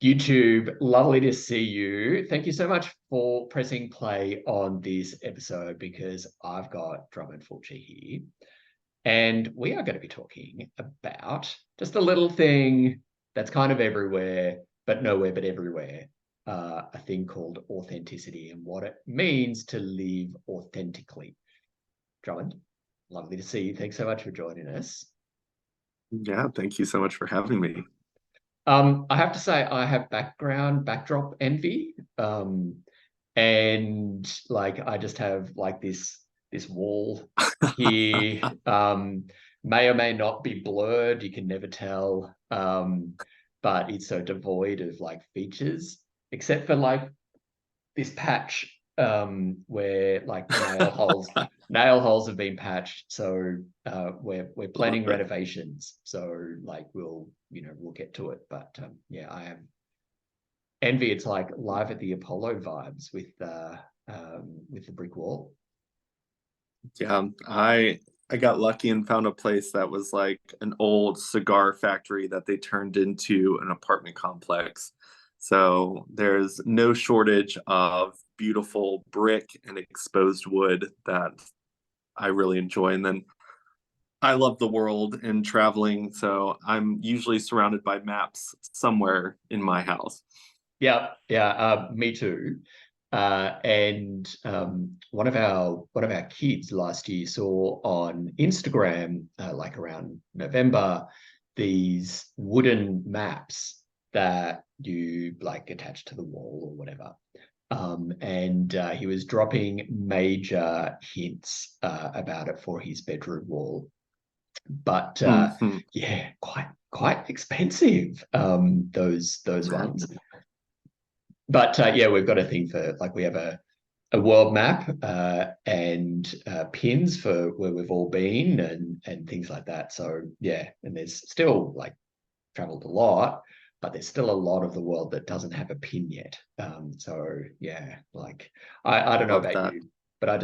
YouTube, lovely to see you. Thank you so much for pressing play on this episode because I've got Drummond Fulcher here. And we are going to be talking about just a little thing that's kind of everywhere, but nowhere but everywhere. A thing called authenticity and what it means to live authentically. Drummond, lovely to see you. Thanks so much for joining us. Yeah, thank you so much for having me. I have to say I have backdrop envy. And like I just have like this wall here. May or may not be blurred, you can never tell. But it's so devoid of like features, except for like this patch where like nail holes have been patched. So we're planning renovations. So like we'll get to it. But yeah, I am envy. It's like Live at the Apollo vibes with the brick wall. Yeah, I got lucky and found a place that was like an old cigar factory that they turned into an apartment complex. So there's no shortage of beautiful brick and exposed wood that I really enjoy. And then I love the world and traveling, so I'm usually surrounded by maps somewhere in my house. Yeah, me too. And one of our kids last year saw on Instagram, like around November, these wooden maps that you like attach to the wall or whatever. And he was dropping major hints about it for his bedroom wall. But Mhm. yeah, quite expensive. Those ones. But yeah, we've got a thing for like we have a world map and pins for where we've all been and things like that. So yeah, and there's still like traveled a lot, but there's still a lot of the world that doesn't have a pin yet. So yeah, like I don't know Love about that. you, but I'd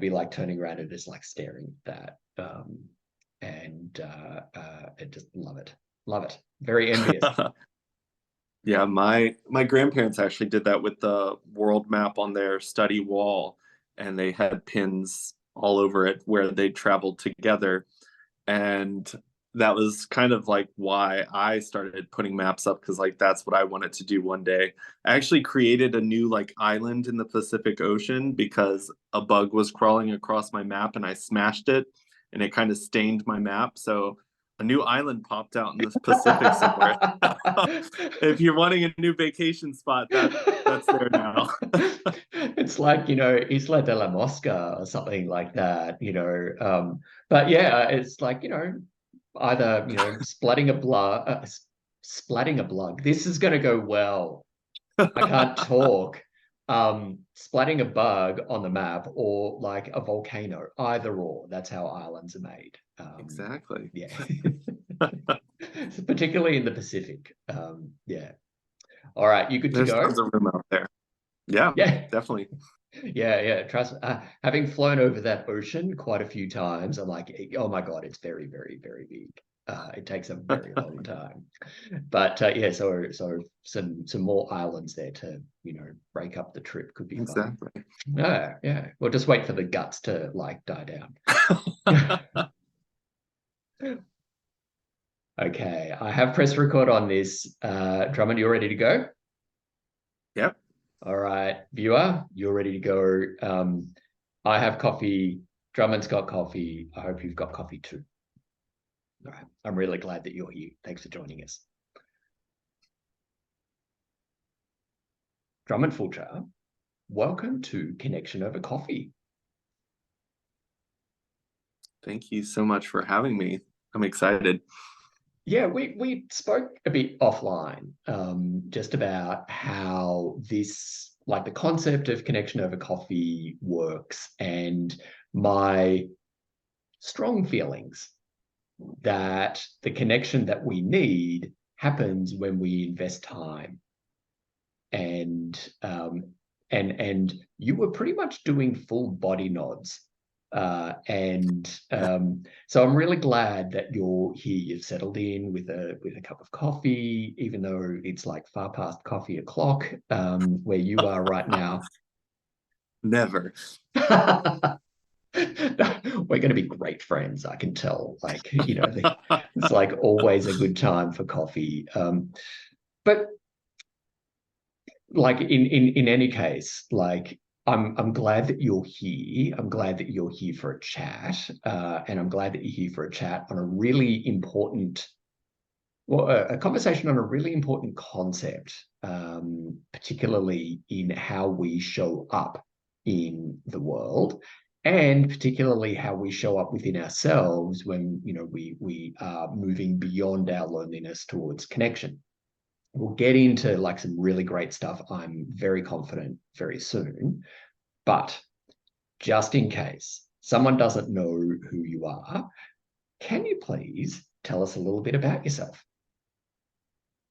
be like turning around and just like staring at that. And I just love it, very envious. Yeah, my grandparents actually did that with the world map on their study wall, and they had pins all over it where they traveled together. And that was kind of like why I started putting maps up because like that's what I wanted to do one day. I actually created a new like island in the Pacific Ocean because a bug was crawling across my map and I smashed it and it kind of stained my map. So a new island popped out in the Pacific somewhere. If you're wanting a new vacation spot, that's there now. It's like, Isla de la Mosca or something like that, but yeah, it's like, either, splatting a blug. This is going to go well. I can't talk. Splatting a bug on the map or like a volcano, either or. That's how islands are made. Exactly. Yeah. Particularly in the Pacific. Yeah. All right, you good to There's go? tons of room out there. Yeah, Yeah. definitely. Yeah. Trust having flown over that ocean quite a few times, I'm like, oh my God, it's very, very, very big. It takes a very long time. But yeah, so some more islands there to, break up the trip could be fun. Exactly. Yeah. We'll just wait for the guts to like die down. Okay, I have pressed record on this. Drummond, you ready to go? Yep. All right, viewer, you're ready to go. I have coffee. Drummond's got coffee. I hope you've got coffee too. All right, I'm really glad that you're here. Thanks for joining us. Drummond Fulcher, welcome to Connection Over Coffee. Thank you so much for having me. I'm excited. Yeah, we spoke a bit offline, just about how this, like the concept of connection over coffee works and my strong feelings that the connection that we need happens when we invest time. And and you were pretty much doing full body nods So I'm really glad that you're here. You've settled in with a cup of coffee, even though it's like far past coffee o'clock where you are right now. Never. We're going to be great friends, I can tell. Like, it's like always a good time for coffee. But like in any case, like I'm glad that you're here. I'm glad that you're here for a chat, and I'm glad that you're here for a chat on a really important, well, a conversation on a really important concept, particularly in how we show up in the world, and particularly how we show up within ourselves when we are moving beyond our loneliness towards connection. We'll get into like some really great stuff, I'm very confident, very soon. But just in case someone doesn't know who you are, can you please tell us a little bit about yourself?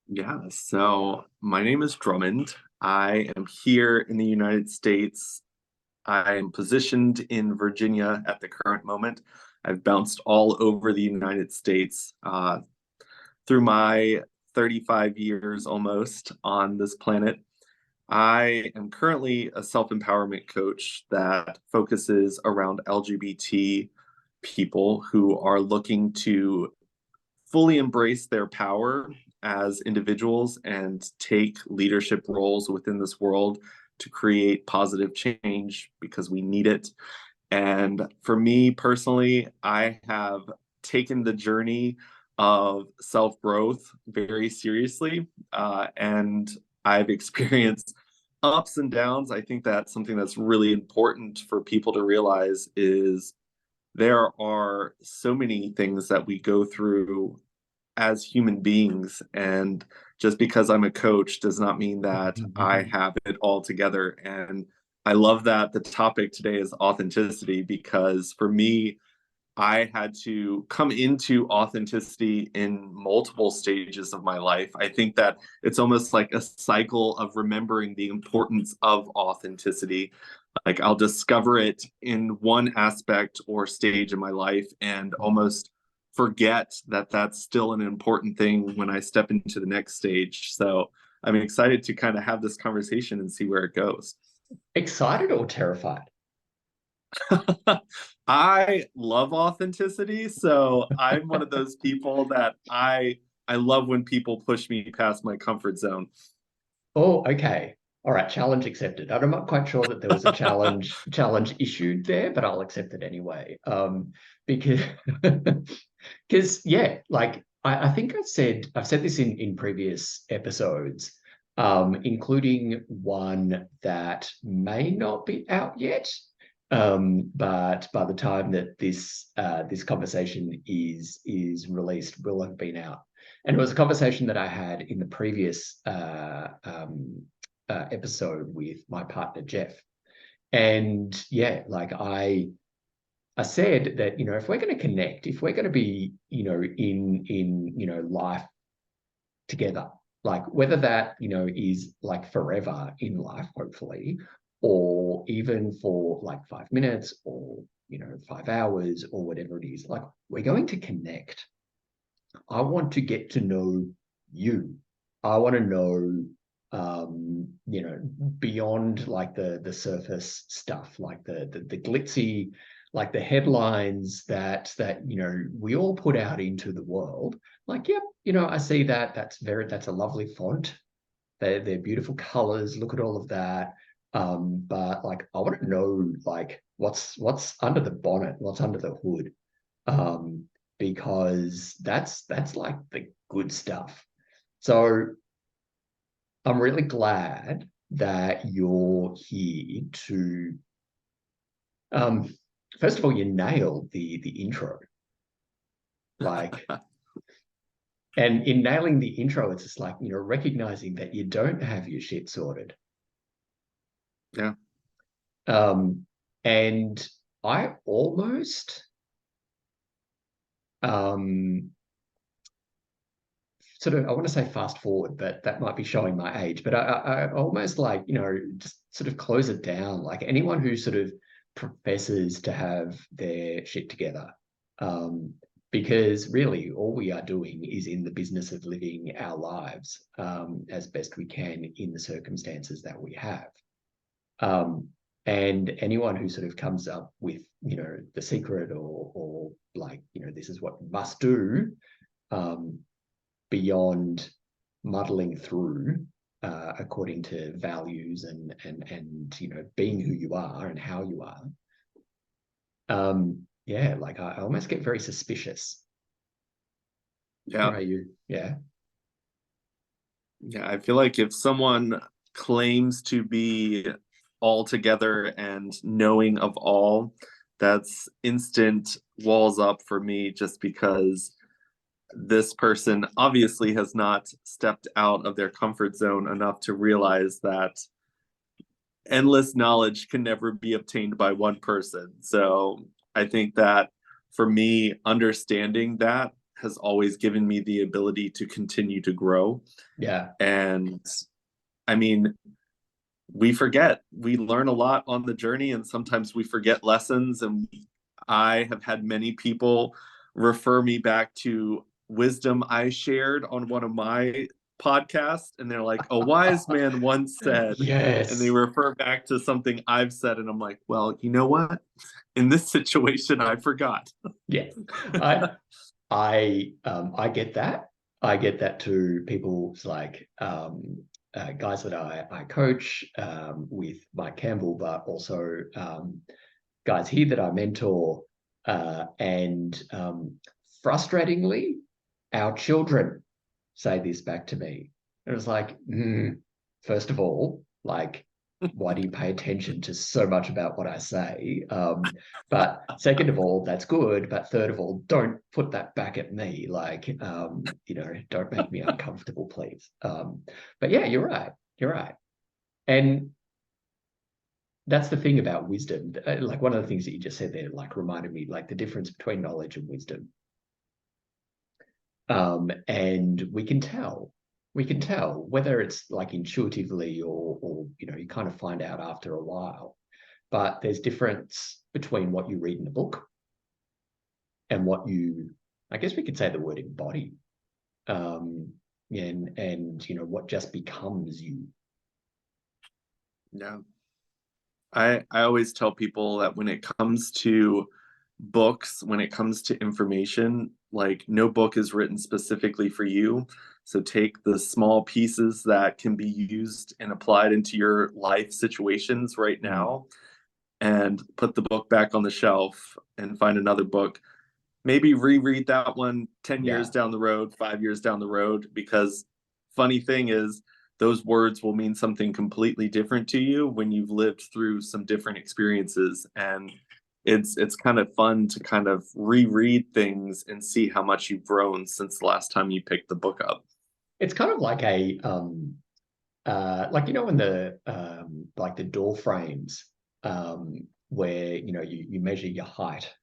Yeah, so my name is Drummond. I am here in the United States. I am positioned in Virginia at the current moment. I've bounced all over the United States through my 35 years almost on this planet. I am currently a self-empowerment coach that focuses around LGBT people who are looking to fully embrace their power as individuals and take leadership roles within this world to create positive change because we need it. And for me personally, I have taken the journey of self growth very seriously. And I've experienced ups and downs. I think that's something that's really important for people to realize is there are so many things that we go through as human beings. And just because I'm a coach does not mean that I have it all together. And I love that the topic today is authenticity because for me, I had to come into authenticity in multiple stages of my life. I think that it's almost like a cycle of remembering the importance of authenticity. Like I'll discover it in one aspect or stage in my life and almost forget that that's still an important thing when I step into the next stage. So I'm excited to kind of have this conversation and see where it goes. Excited or terrified? I love authenticity, so I'm one of those people that I love when people push me past my comfort zone. Oh, okay. All right, challenge accepted. I'm not quite sure that there was a challenge issued there, but I'll accept it anyway. Because because yeah, like I think I've said this in previous episodes, including one that may not be out yet. But by the time that this conversation is released, will have been out. And it was a conversation that I had in the previous episode with my partner, Jeff. And yeah, like I said that, if we're going to connect, if we're going to be, in life together, like whether that, is like forever in life, hopefully, or even for like 5 minutes or, 5 hours or whatever it is, like we're going to connect. I want to get to know you. I want to know, beyond like the surface stuff, like the glitzy, like the headlines that we all put out into the world. Like, yep, I see that. That's a lovely font. They're beautiful colors. Look at all of that. But like, I want to know like what's under the bonnet, what's under the hood. Because that's like the good stuff. So I'm really glad that you're here to first of all, you nailed the intro. Like, and in nailing the intro, it's just like, recognizing that you don't have your shit sorted. Yeah. And I almost sort of, I want to say fast forward, but that might be showing my age. But I almost like, just sort of close it down. Like anyone who sort of professors to have their shit together. Because really all we are doing is in the business of living our lives as best we can in the circumstances that we have. And anyone who sort of comes up with, you know, the secret or like, you know, this is what you must do, beyond muddling through according to values and you know, being who you are and how you are. Yeah, like I almost get very suspicious. Yeah. What about you? Yeah. Yeah, I feel like if someone claims to be all together and knowing of all, that's instant walls up for me, just because this person obviously has not stepped out of their comfort zone enough to realize that endless knowledge can never be obtained by one person. So I think that for me, understanding that has always given me the ability to continue to grow. Yeah. And I mean, we forget, we learn a lot on the journey, and sometimes we forget lessons. And I have had many people refer me back to wisdom I shared on one of my podcasts, and they're like, a wise man once said, and they Yes. refer back to something I've said, and I'm like, well, you know what? In this situation, I forgot. Yeah. I get that. I get that too. People's like guys that I coach with Mike Campbell, but also guys here that I mentor, and frustratingly, our children say this back to me. It was like, first of all, like, why do you pay attention to so much about what I say? But second of all, that's good. But third of all, don't put that back at me. Like, you know, don't make me uncomfortable, please. But yeah, you're right. You're right. And that's the thing about wisdom. Like one of the things that you just said there, like reminded me, like the difference between knowledge and wisdom. And we can tell whether it's like intuitively or you know, you kind of find out after a while. But there's difference between what you read in a book and what you, I guess we could say the word embody, and you know, what just becomes you. Yeah. I always tell people that when it comes to books, when it comes to information, like no book is written specifically for you. So take the small pieces that can be used and applied into your life situations right now and put the book back on the shelf and find another book. Maybe reread that one 10 years Yeah. down the road, 5 years down the road, because funny thing is, those words will mean something completely different to you when you've lived through some different experiences. And it's kind of fun to kind of reread things and see how much you've grown since the last time you picked the book up. It's kind of like a like, you know, in the like the door frames, where you know you measure your height,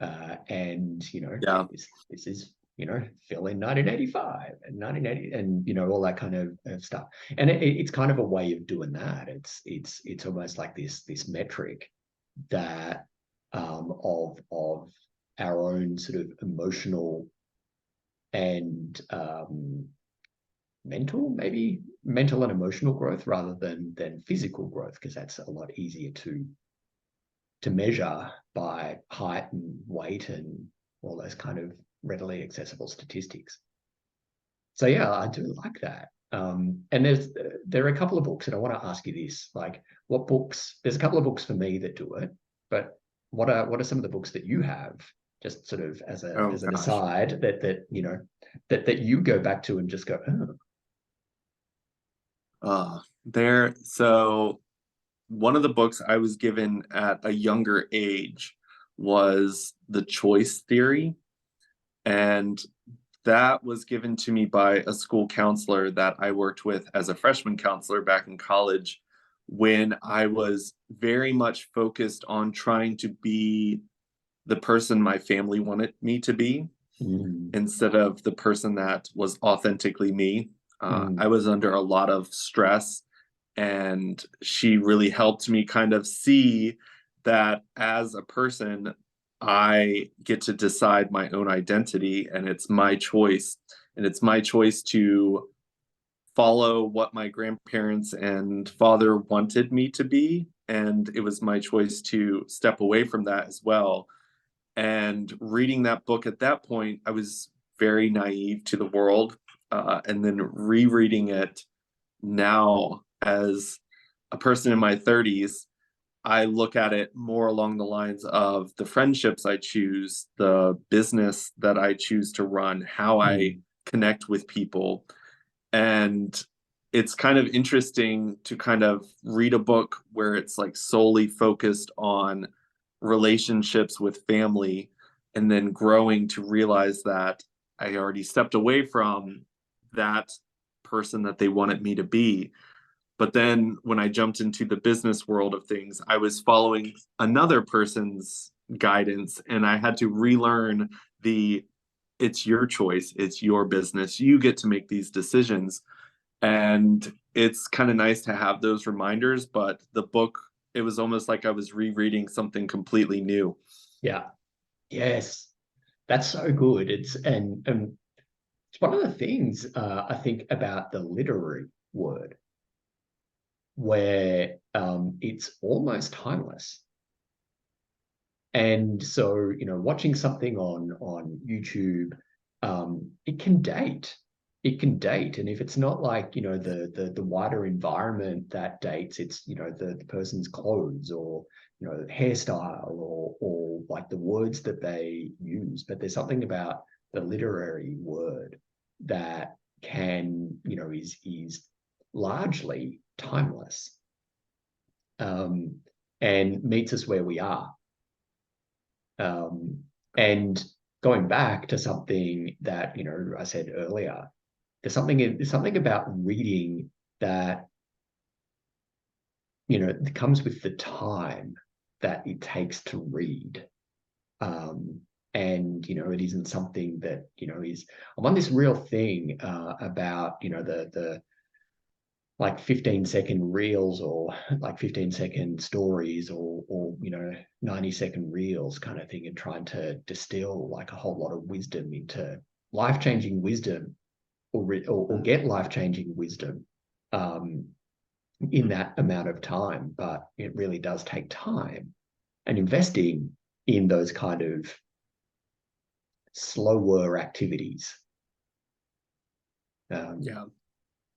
and you know, Yeah. this is, you know, Phil in 1985 and 1980 and you know, all that kind of stuff. And it's kind of a way of doing that. It's almost like this metric that of our own sort of emotional and mental and emotional growth rather than physical growth, because that's a lot easier to measure by height and weight and all those kind of readily accessible statistics. So yeah, I do like that. And there are a couple of books, and I want to ask you this: like, what books? There's a couple of books for me that do it, but what are some of the books that you have, just sort of as Oh an gosh. aside, that you know, that you go back to and just go, oh, There. So one of the books I was given at a younger age was The Choice Theory. And that was given to me by a school counselor that I worked with as a freshman counselor back in college, when I was very much focused on trying to be the person my family wanted me to be mm, instead of the person that was authentically me. I mm, was under a lot of stress, and she really helped me kind of see that as a person, I get to decide my own identity, and it's my choice. And it's my choice to follow what my grandparents and father wanted me to be. And it was my choice to step away from that as well. And reading that book at that point, I was very naive to the world. And then rereading it now as a person in my 30s, I look at it more along the lines of the friendships I choose, the business that I choose to run, how I connect with people. And it's kind of interesting to kind of read a book where it's like solely focused on relationships with family, and then growing to realize that I already stepped away from that person that they wanted me to be. But then when I jumped into the business world of things, I was following another person's guidance, and I had to relearn the it's your choice, it's your business, you get to make these decisions. And it's kind of nice to have those reminders, but the book, it was almost like I was rereading something completely new. Yeah. Yes. That's so good. And it's one of the things I think about the literary word, where it's almost timeless. And so, watching something on YouTube, it can date. It can date. And if it's not like, the wider environment that dates, it's, the person's clothes or, hairstyle or like the words that they use. But there's something about the literary word that is largely timeless, and meets us where we are. And going back to something that, I said earlier, there's something about reading that, it comes with the time that it takes to read. And, it isn't something that, I'm on this real thing about, the like 15-second reels, or like 15-second stories, or 90-second reels kind of thing, and trying to distill like a whole lot of wisdom into life-changing wisdom, or get life-changing wisdom in that amount of time. But it really does take time and investing in those kind of slower activities. Yeah.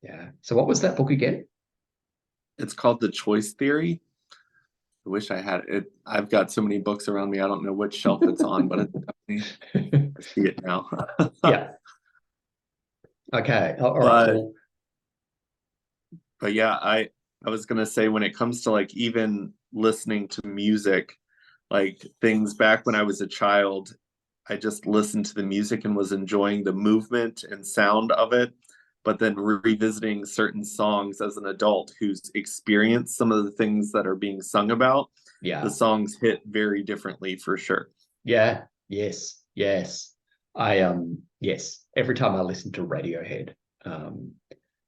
Yeah. So what was that book again? It's called The Choice Theory. I wish I had it. I've got so many books around me. I don't know which shelf it's on, but I see it now. Yeah. Okay. All right. But Well, but yeah, I was gonna say, when it comes to like even listening to music, like things back when I was a child, I just listened to the music and was enjoying the movement and sound of it. But then revisiting certain songs as an adult who's experienced some of the things that are being sung about, the yeah. songs hit very differently for sure. Yeah. Yes. Yes. Yes. Every time I listen to Radiohead,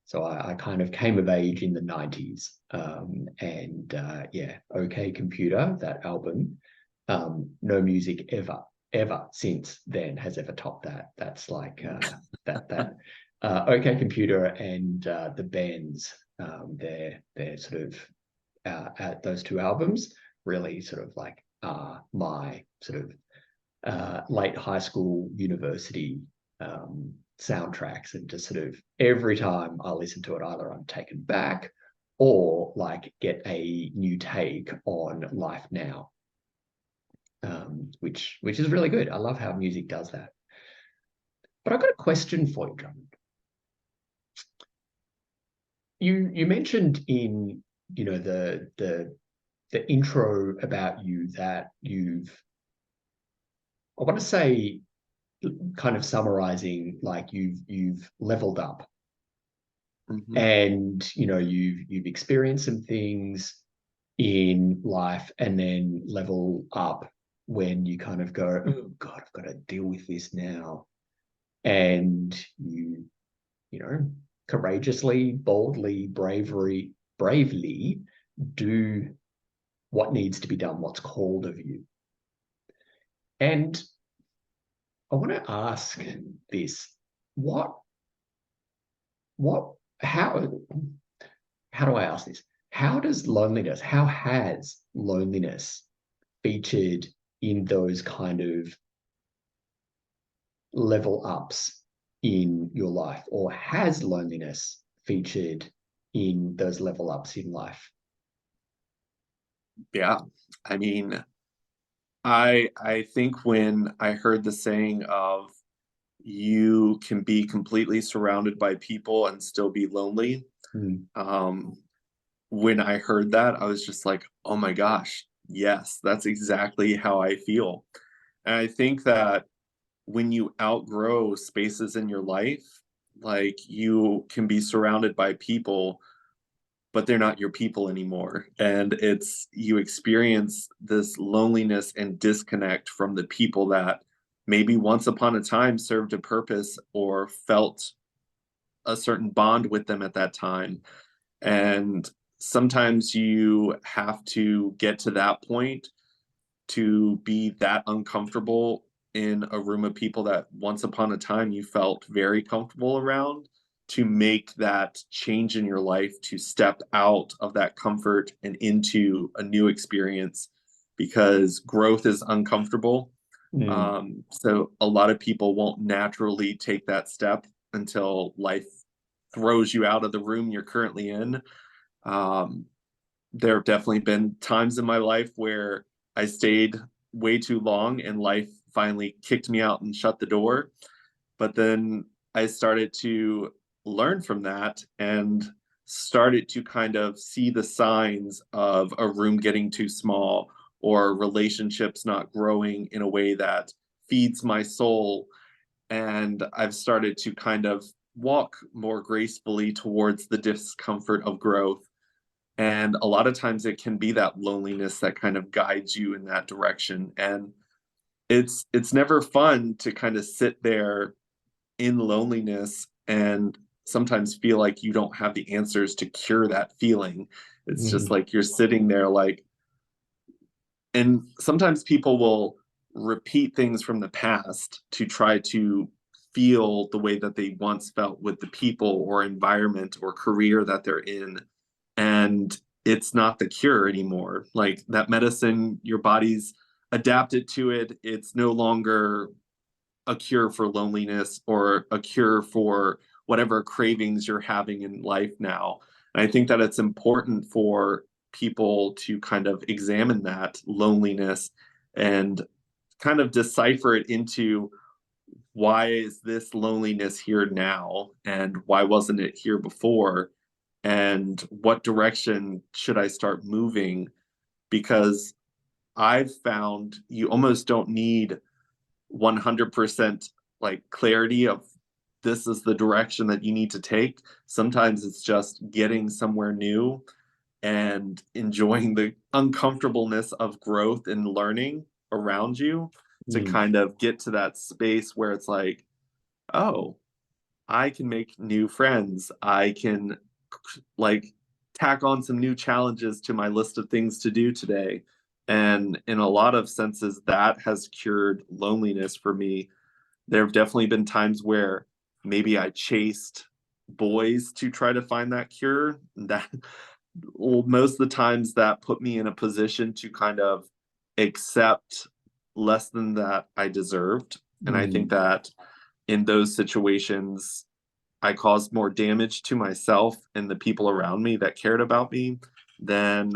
so I kind of came of age in the 90s. And yeah, OK Computer, that album, no music ever since then has ever topped that. That's like that OK Computer and the Bends, they're sort of at those two albums really sort of like my sort of late high school, university soundtracks. And just sort of every time I listen to it, either I'm taken back or like get a new take on life now, which is really good. I love how music does that. But I've got a question for you, Drummond. You mentioned in the intro about you that I want to say, kind of summarizing, like you've leveled up, Mm-hmm. and you've experienced some things in life, and then level up when you kind of go, oh God, I've got to deal with this now. And courageously, boldly, bravely do what needs to be done, what's called of you. And I want to ask this: what, how do I ask this? How has loneliness featured in those kind of level ups in your life, or has loneliness featured in those level ups in life? Yeah. I mean, I think when I heard the saying of you can be completely surrounded by people and still be lonely, Mm. um, when I heard that, I was just like, oh my gosh, yes, that's exactly how I feel. And I think that when you outgrow spaces in your life, like you can be surrounded by people, but they're not your people anymore. And it's, you experience this loneliness and disconnect from the people that maybe once upon a time served a purpose or felt a certain bond with them at that time. And sometimes you have to get to that point to be that uncomfortable in a room of people that once upon a time you felt very comfortable around, to make that change in your life, to step out of that comfort and into a new experience, because growth is uncomfortable. Mm. So a lot of people won't naturally take that step until life throws you out of the room you're currently in. Um, there have definitely been times in my life where I stayed way too long and life finally kicked me out and shut the door. But then I started to learn from that and started to kind of see the signs of a room getting too small or relationships not growing in a way that feeds my soul. And I've started to kind of walk more gracefully towards the discomfort of growth. And a lot of times it can be that loneliness that kind of guides you in that direction. And it's never fun to kind of sit there in loneliness and sometimes feel like you don't have the answers to cure that feeling. It's just Mm. like you're sitting there like, and sometimes people will repeat things from the past to try to feel the way that they once felt with the people or environment or career that they're in. And it's not the cure anymore. Like that medicine, your body's adapted to it. It's no longer a cure for loneliness or a cure for whatever cravings you're having in life now. And I think that it's important for people to kind of examine that loneliness and kind of decipher it into, why is this loneliness here now and why wasn't it here before, and what direction should I start moving? Because I've found you almost don't need 100% like clarity of this is the direction that you need to take. Sometimes it's just getting somewhere new and enjoying the uncomfortableness of growth and learning around you, to Mm. kind of get to that space where it's like, oh, I can make new friends. I can like tack on some new challenges to my list of things to do today. And in a lot of senses, that has cured loneliness for me. There have definitely been times where maybe I chased boys to try to find that cure. That, well, most of the times that put me in a position to kind of accept less than that I deserved. And I think Mm. that in those situations, I caused more damage to myself and the people around me that cared about me than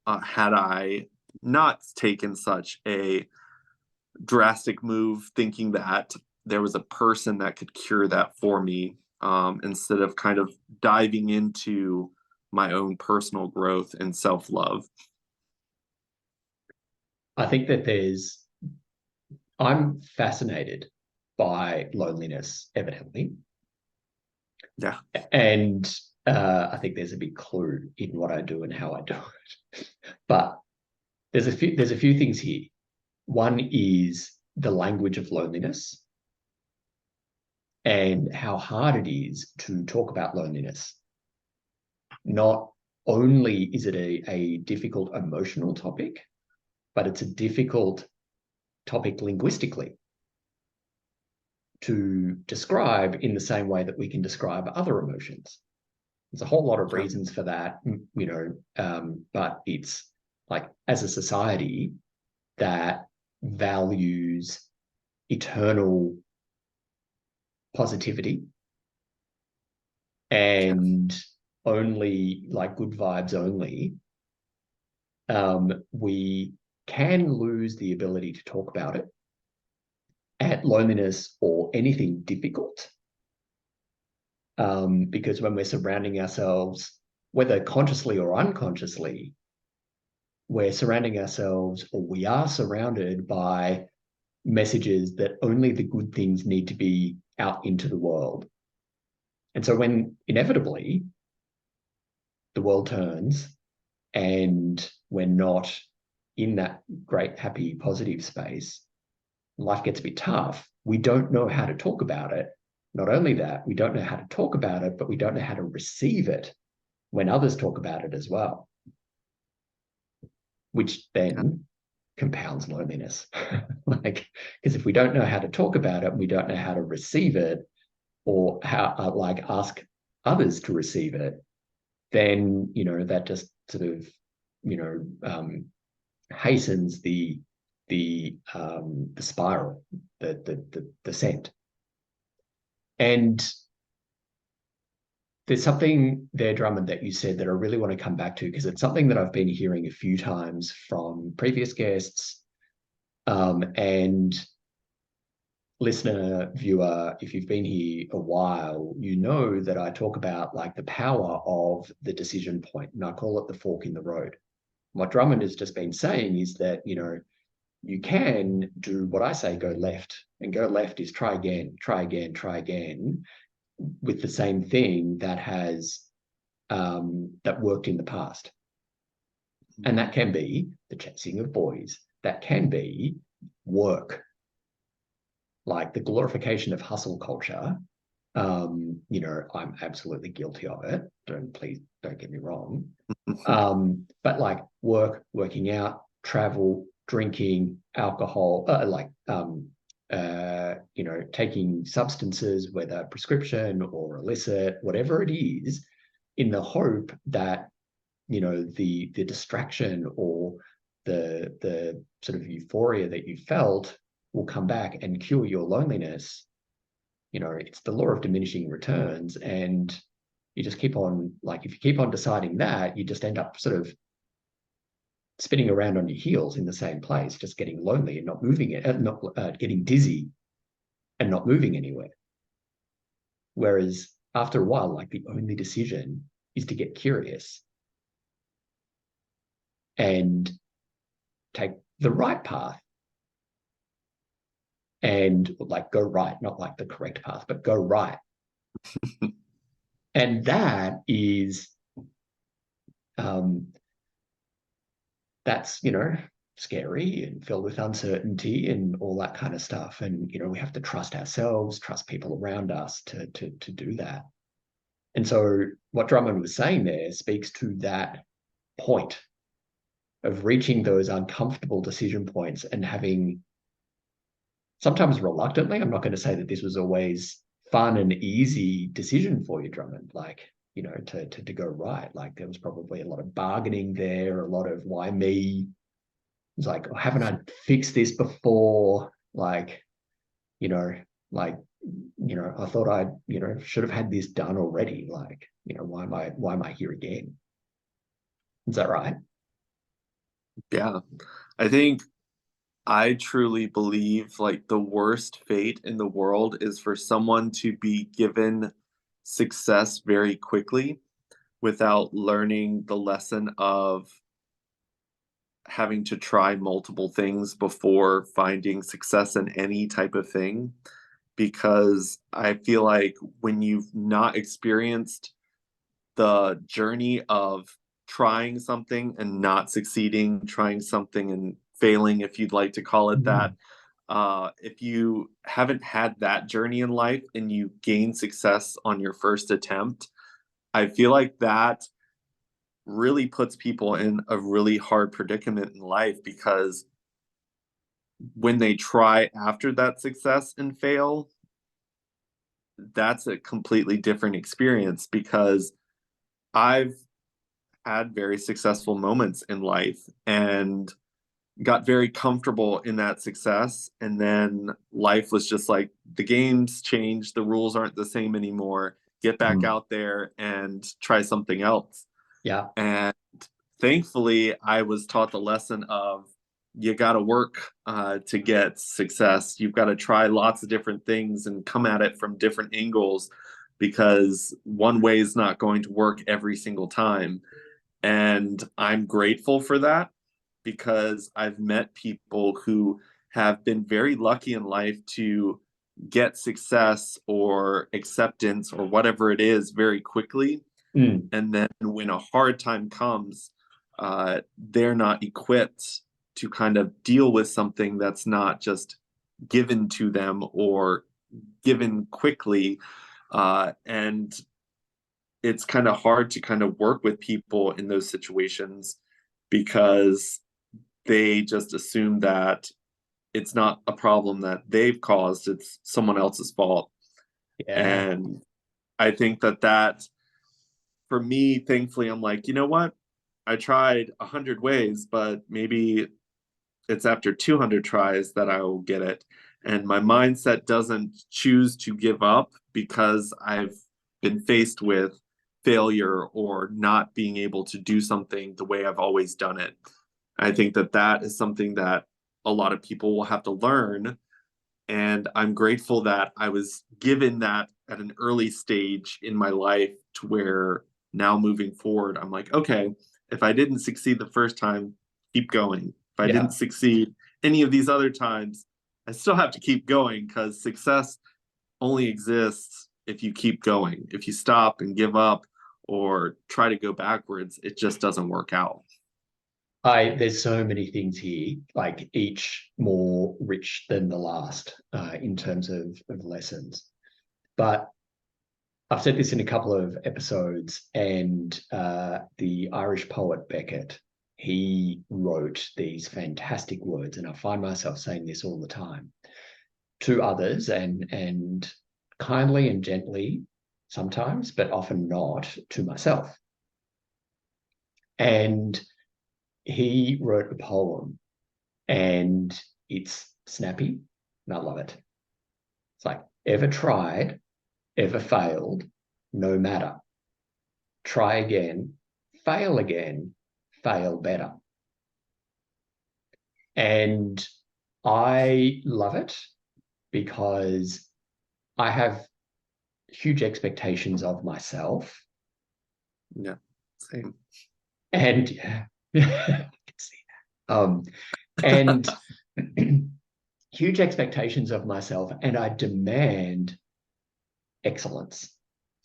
had I not taken such a drastic move, thinking that there was a person that could cure that for me, instead of kind of diving into my own personal growth and self love. I think that I'm fascinated by loneliness, evidently. Yeah. And I think there's a big clue in what I do and how I do it. But there's a few things here. One is the language of loneliness and how hard it is to talk about loneliness. Not only is it a difficult emotional topic, but it's a difficult topic linguistically to describe in the same way that we can describe other emotions. There's a whole lot of reasons for that, but it's like, as a society that values eternal positivity and only like good vibes only, we can lose the ability to talk about it, at loneliness or anything difficult, because when we're surrounding ourselves, whether consciously or unconsciously, we're surrounding ourselves, or we are surrounded by messages that only the good things need to be out into the world. And so when inevitably the world turns and we're not in that great, happy, positive space, life gets a bit tough. We don't know how to talk about it. Not only that, we don't know how to talk about it, but we don't know how to receive it when others talk about it as well, which then compounds loneliness. Like, because if we don't know how to talk about it, we don't know how to receive it, or how like ask others to receive it, then that just sort of hastens the spiral, the descent. And there's something there, Drummond, that you said that I really want to come back to, because it's something that I've been hearing a few times from previous guests, and listener, viewer, if you've been here a while, you know that I talk about like the power of the decision point, and I call it the fork in the road. What Drummond has just been saying is that, you can do what I say, go left. And go left is try again, try again, try again, with the same thing that has that worked in the past. And that can be the chasing of boys. That can be work, like the glorification of hustle culture. I'm absolutely guilty of it. Please don't get me wrong. But like working out, travel, drinking, alcohol, taking substances, whether prescription or illicit, whatever it is, in the hope that the distraction or the sort of euphoria that you felt will come back and cure your loneliness. It's the law of diminishing returns, and you just keep on, like, if you keep on deciding that, you just end up sort of spinning around on your heels in the same place, just getting lonely and not moving it, not getting dizzy and not moving anywhere. Whereas after a while, like, the only decision is to get curious and take the right path, and like go right, not like the correct path, but go right. And that is that's scary and filled with uncertainty and all that kind of stuff. And we have to trust ourselves, trust people around us to do that. And so what Drummond was saying there speaks to that point of reaching those uncomfortable decision points and having, sometimes reluctantly, I'm not going to say that this was always fun and easy decision for you, Drummond, like, to go right. Like, there was probably a lot of bargaining there, a lot of why me. It's like, oh, haven't I fixed this before? Like, I thought I, should have had this done already. Like, why am I here again? Is that right? Yeah. I think I truly believe like the worst fate in the world is for someone to be given success very quickly without learning the lesson of having to try multiple things before finding success in any type of thing. Because I feel like when you've not experienced the journey of trying something and not succeeding, trying something and failing, if you'd like to call it that, if you haven't had that journey in life and you gain success on your first attempt, I feel like that really puts people in a really hard predicament in life, because when they try after that success and fail, that's a completely different experience, because I've had very successful moments in life and got very comfortable in that success. And then life was just like, the games changed, the rules aren't the same anymore. Get back Mm. out there and try something else. Yeah. And thankfully, I was taught the lesson of, you got to work to get success. You've got to try lots of different things and come at it from different angles, because one way is not going to work every single time. And I'm grateful for that, because I've met people who have been very lucky in life to get success or acceptance or whatever it is very quickly. Mm. And then when a hard time comes, they're not equipped to kind of deal with something that's not just given to them or given quickly. And it's kind of hard to kind of work with people in those situations, because they just assume that it's not a problem that they've caused, it's someone else's fault. Yeah. And I think that for me, thankfully, I'm like, you know what? I tried 100 ways, but maybe it's after 200 tries that I will get it. And my mindset doesn't choose to give up because I've been faced with failure or not being able to do something the way I've always done it. I think that is something that a lot of people will have to learn. And I'm grateful that I was given that at an early stage in my life, to where now moving forward, I'm like, okay, if I didn't succeed the first time, keep going. If I didn't Yeah. succeed any of these other times, I still have to keep going, because success only exists if you keep going. If you stop and give up or try to go backwards, it just doesn't work out. There's so many things here, like each more rich than the last, in terms of lessons. But I've said this in a couple of episodes, and the Irish poet Beckett, he wrote these fantastic words, and I find myself saying this all the time to others, and kindly and gently sometimes, but often not to myself. And he wrote a poem, and it's snappy, and I love it. It's like, ever tried, ever failed, no matter. Try again, fail better. And I love it because I have huge expectations of myself. Yeah, same. And yeah, I can see that. And huge expectations of myself, and I demand excellence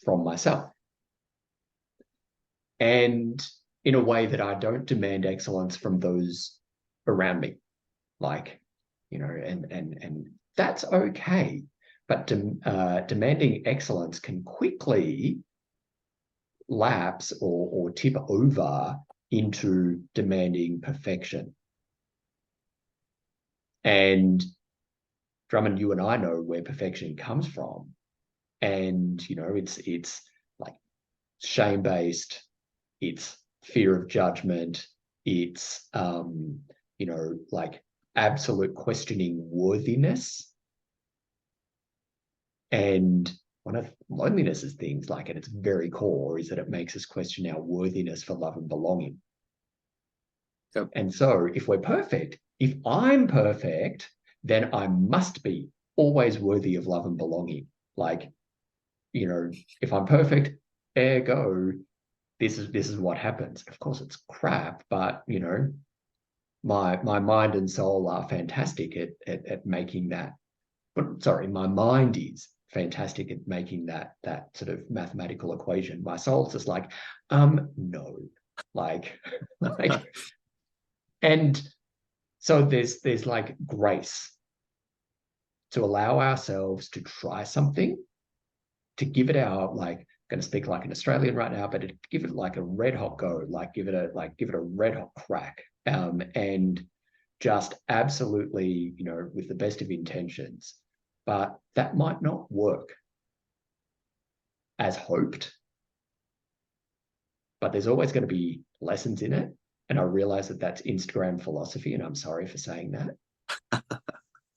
from myself. And in a way that I don't demand excellence from those around me. Like, and that's okay. But demanding excellence can quickly lapse or tip over into demanding perfection. And Drummond, you and I know where perfection comes from. And it's like shame-based, it's fear of judgment, it's like absolute questioning worthiness. And one of loneliness's things, like at its very core, is that it makes us question our worthiness for love and belonging. Yep. And so if I'm perfect, then I must be always worthy of love and belonging. Like, if I'm perfect, ergo, this is what happens. Of course, it's crap, but my mind and soul are fantastic at making that. But sorry, my mind is fantastic at making that sort of mathematical equation. My soul's just like, no, like, like, and so there's like grace to allow ourselves to try something, to give it our like going to speak like an Australian right now, but give it like a red hot go, give it a red hot crack, and just absolutely, with the best of intentions, but that might not work as hoped. But there's always going to be lessons in it, and I realize that that's Instagram philosophy, and I'm sorry for saying that,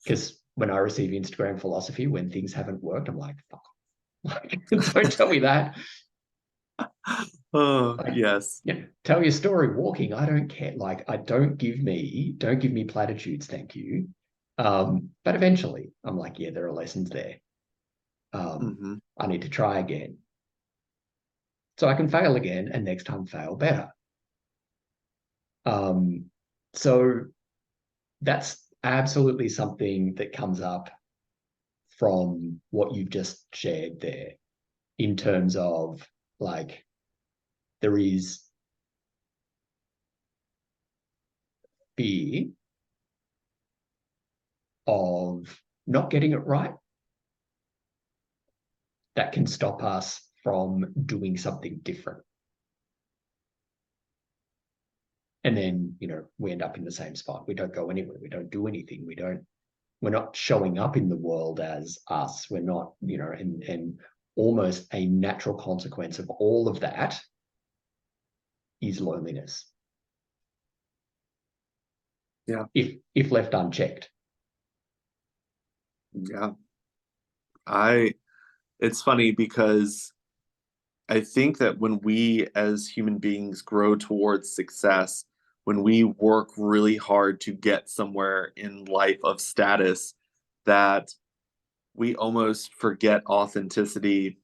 because when I receive Instagram philosophy when things haven't worked, I'm like, fuck. Don't tell me that. Oh, yes. Yeah, tell your story walking. I don't care. Don't give me platitudes, thank you. But eventually I'm like, yeah, there are lessons there. I need to try again. So I can fail again and next time fail better. So that's absolutely something that comes up from what you've just shared there, in terms of there is fear of not getting it right that can stop us from doing something different. And then, we end up in the same spot. We don't go anywhere. We don't do anything. We're not showing up in the world as us. We're not, and almost a natural consequence of all of that is loneliness. Yeah. If left unchecked. Yeah. It's funny because I think that when we as human beings grow towards success, when we work really hard to get somewhere in life of status, that we almost forget authenticity,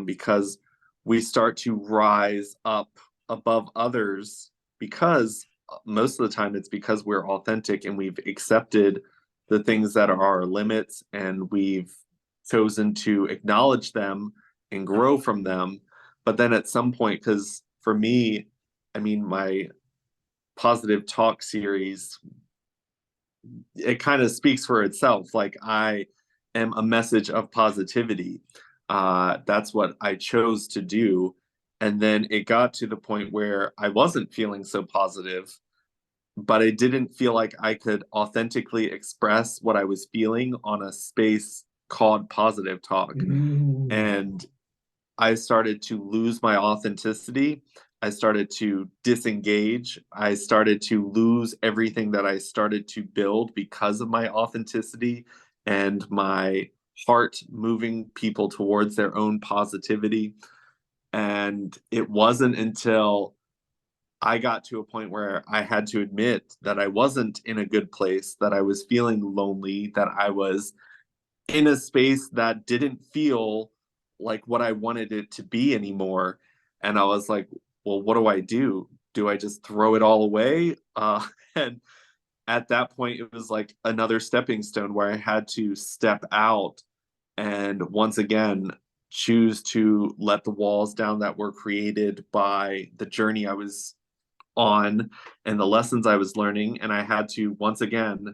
because we start to rise up above others, because most of the time it's because we're authentic and we've accepted the things that are our limits, and we've chosen to acknowledge them and grow from them. But then at some point, because for me, I mean, my positive talk series, it kind of speaks for itself. Like, I am a message of positivity. That's what I chose to do. And then it got to the point where I wasn't feeling so positive, but I didn't feel like I could authentically express what I was feeling on a space called positive talk. And I started to lose my authenticity. I started to disengage. I started to lose everything that I started to build because of my authenticity and my heart moving people towards their own positivity. And it wasn't until I got to a point where I had to admit that I wasn't in a good place, that I was feeling lonely, that I was in a space that didn't feel like what I wanted it to be anymore. And I was like, well, what do I do? Do I just throw it all away? And at that point, it was like another stepping stone where I had to step out and once again choose to let the walls down that were created by the journey I was on and the lessons I was learning. And I had to once again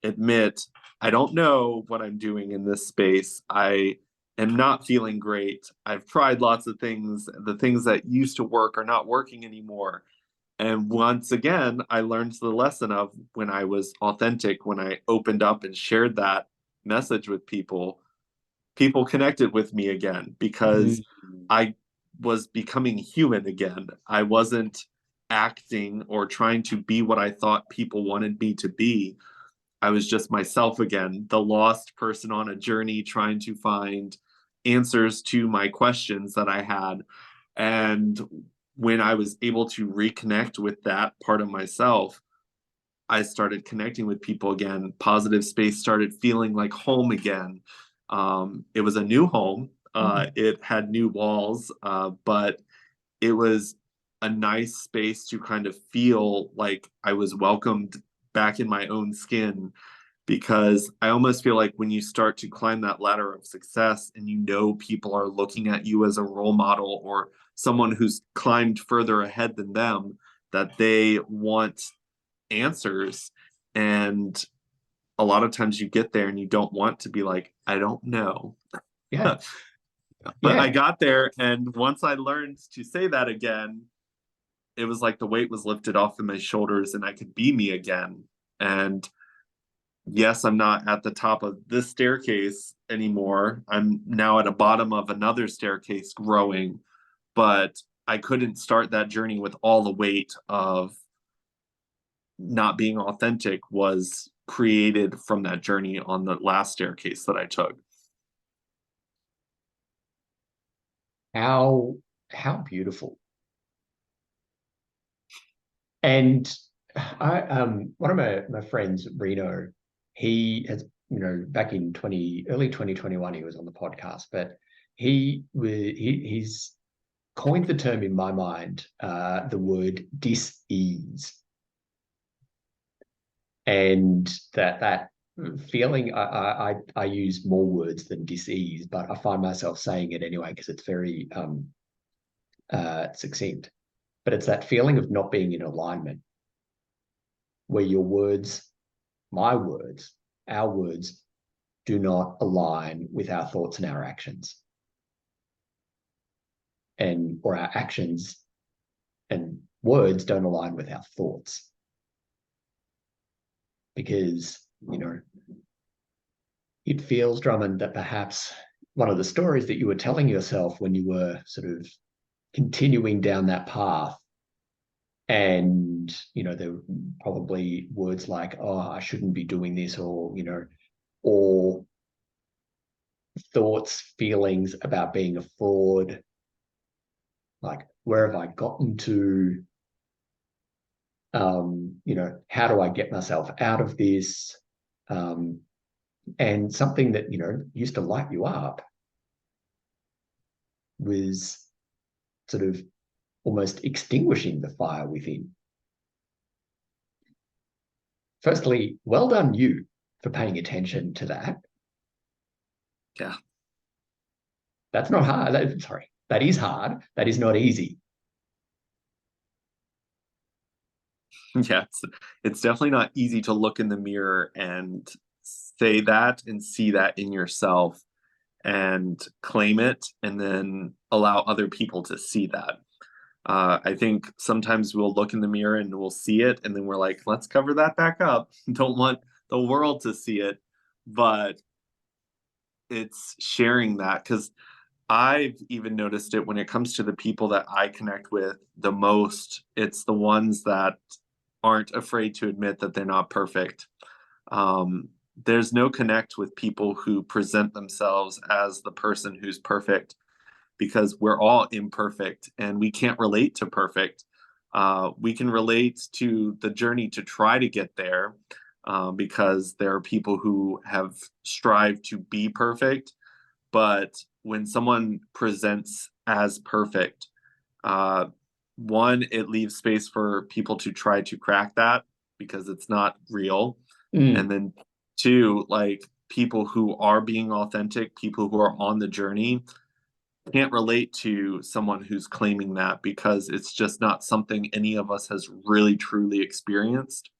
admit, I don't know what I'm doing in this space. I am not feeling great. I've tried lots of things. The things that used to work are not working anymore. And once again, I learned the lesson of when I was authentic, when I opened up and shared that message with people, people connected with me again because I was becoming human again. I wasn't acting or trying to be what I thought people wanted me to be. I was just myself again, the lost person on a journey trying to find answers to my questions that I had. And when I was able to reconnect with that part of myself, I started connecting with people again. Positive space started feeling like home again. It was a new home. It had new walls, but it was a nice space to kind of feel like I was welcomed back in my own skin, because I almost feel like when you start to climb that ladder of success and people are looking at you as a role model or someone who's climbed further ahead than them, that they want answers. And a lot of times you get there and you don't want to be like, I don't know. Yeah. But I Yeah. got there, and once I learned to say that again, it was like the weight was lifted off of my shoulders and I could be me again. And yes, I'm not at the top of this staircase anymore. I'm now at a bottom of another staircase growing, but I couldn't start that journey with all the weight of not being authentic was created from that journey on the last staircase that I took. How beautiful. And I one of my friends, Reno, he has, back in early 2021, he was on the podcast, but he's coined the term in my mind, the word dis-ease. And that feeling, I use more words than dis-ease, but I find myself saying it anyway because it's very succinct. But it's that feeling of not being in alignment, where your words, my words, our words, do not align with our thoughts and our actions, or our actions and words don't align with our thoughts, because it feels, Drummond, that perhaps one of the stories that you were telling yourself when you were sort of continuing down that path, and there were probably words like, oh, I shouldn't be doing this, or thoughts, feelings about being a fraud, like, where have I gotten to? How do I get myself out of this? And something that used to light you up was sort of almost extinguishing the fire within. Firstly, well done you for paying attention to that. Yeah. That's not hard. Sorry, that is hard. That is not easy. Yeah, it's definitely not easy to look in the mirror and say that and see that in yourself and claim it and then allow other people to see that. I think sometimes we'll look in the mirror and we'll see it, and then we're like, let's cover that back up. Don't want the world to see it. But it's sharing that, because I've even noticed it when it comes to the people that I connect with the most. It's the ones that aren't afraid to admit that they're not perfect. There's no connect with people who present themselves as the person who's perfect, because we're all imperfect and we can't relate to perfect. We can relate to the journey to try to get there, because there are people who have strived to be perfect. But when someone presents as perfect, one, it leaves space for people to try to crack that because it's not real. And then two, like, people who are being authentic, people who are on the journey, can't relate to someone who's claiming that, because it's just not something any of us has really truly experienced.